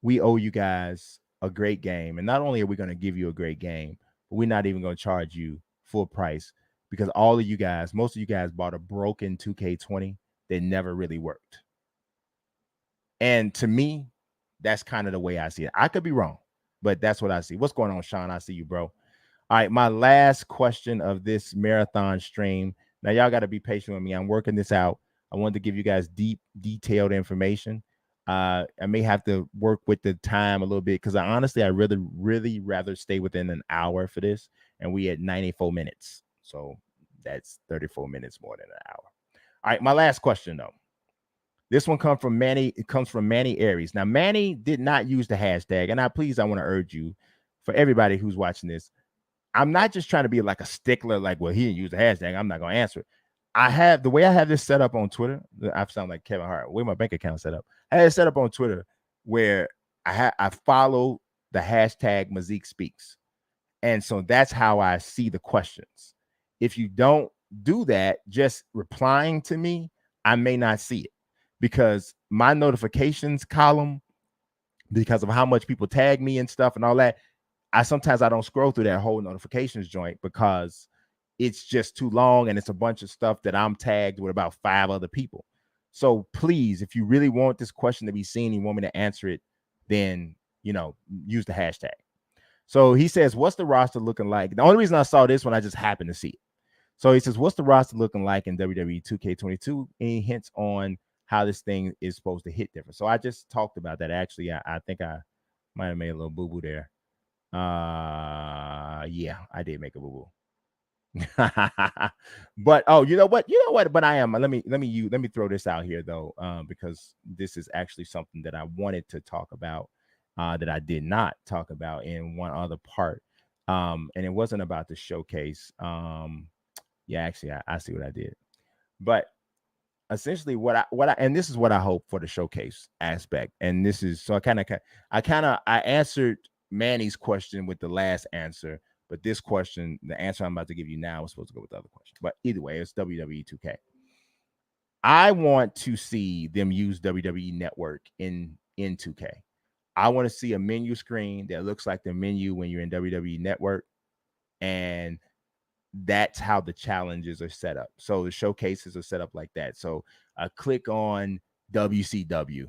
we owe you guys a great game. And not only are we going to give you a great game, but we're not even going to charge you full price, because most of you guys bought a broken 2K20 that never really worked. And to me, that's kind of the way I see it. I could be wrong, but that's what I see. What's going on, Sean? I see you, bro. All right, my last question of this marathon stream. Now, y'all got to be patient with me. I'm working this out. I wanted to give you guys detailed information. I may have to work with the time a little bit, because I really rather stay within an hour for this. And we at 94 minutes. So that's 34 minutes more than an hour. All right, my last question, though. This one comes from Manny. It comes from Manny Aries. Now, Manny did not use the hashtag. And I want to urge you, for everybody who's watching this, I'm not just trying to be like a stickler, like, well, he didn't use the hashtag, I'm not going to answer it. The way I have this set up on Twitter, I sound like Kevin Hart. The way my bank account set up, I had it set up on Twitter where I follow the hashtag Mazique Speaks. And so that's how I see the questions. If you don't do that, just replying to me, I may not see it, because my notifications column, because of how much people tag me and stuff and all that, sometimes I don't scroll through that whole notifications joint because it's just too long and it's a bunch of stuff that I'm tagged with about 5 other people. So please, if you really want this question to be seen, you want me to answer it, then use the hashtag. So he says, what's the roster looking like? The only reason I saw this one, I just happened to see it. So he says, what's the roster looking like in WWE 2K22? Any hints on how this thing is supposed to hit different? So I just talked about that. Actually, I think I might have made a little boo-boo there. Yeah, I did make a boo-boo. But you know what? But I am. Let me throw this out here though, because this is actually something that I wanted to talk about, that I did not talk about in one other part. And it wasn't about the showcase. Yeah, actually, I see what I did. But essentially, what I and this is what I hope for the showcase aspect. And this is so I answered Manny's question with the last answer. But this question, the answer I'm about to give you now, is supposed to go with the other question. But either way, it's WWE 2K. I want to see them use WWE Network in 2K. I want to see a menu screen that looks like the menu when you're in WWE Network. And that's how the challenges are set up. So the showcases are set up like that. So I click on WCW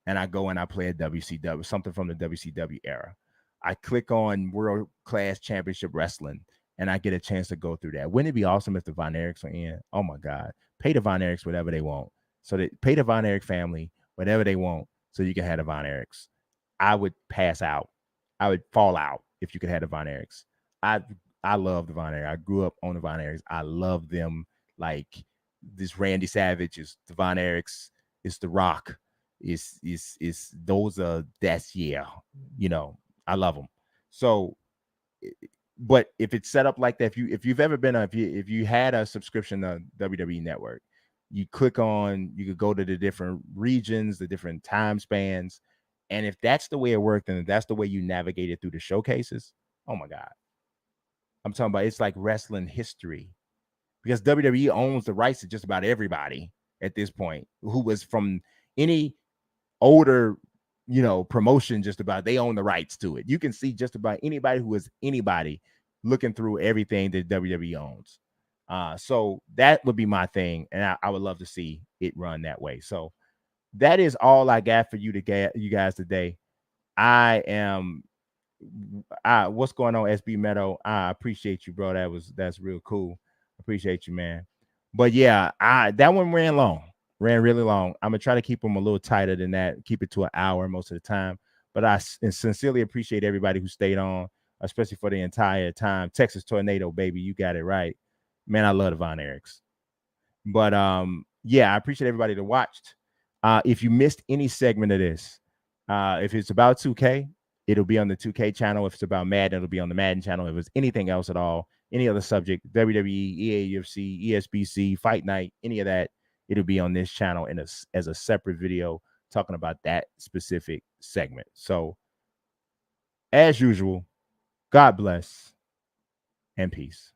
and I go and I play a WCW, something from the WCW era. I click on World Class Championship Wrestling and I get a chance to go through that. Wouldn't it be awesome if the Von Erichs were in? Oh my God. Pay the Von Erichs whatever they want. So they pay the Von Erich family whatever they want so you can have the Von Erichs. I would pass out. I would fall out if you could have the Von Erichs. I love the Von Erich. I grew up on the Von Erichs. I love them. Like this Randy Savage is the Von Erichs. It's The Rock. It's those that's I love them. So, but if it's set up like that, if you've ever been if you had a subscription to WWE Network, you could go to the different regions, the different time spans, and if that's the way it worked and that's the way you navigated through the showcases, oh my God. I'm talking about it's like wrestling history because WWE owns the rights to just about everybody at this point who was from any older, promotion. Just about they own the rights to it. You can see just about anybody who is anybody looking through everything that WWE owns. So that would be my thing, and I would love to see it run that way. So that is all I got for you guys today. What's going on, SB Meadow? I appreciate you, bro. That's real cool. Appreciate you, man. But yeah, that one ran really long. I'm gonna try to keep them a little tighter than that, keep it to an hour most of the time. But I sincerely appreciate everybody who stayed on, especially for the entire time. Texas Tornado, baby, you got it right, man. I love the Von Erichs. But yeah, I appreciate everybody that watched. If you missed any segment of this, if it's about 2K, it'll be on the 2K channel. If it's about Madden, it'll be on the Madden channel. If it's anything else at all, any other subject, WWE, EA, UFC, ESBC, Fight Night, any of that, it'll be on this channel as a separate video talking about that specific segment. So, as usual, God bless and peace.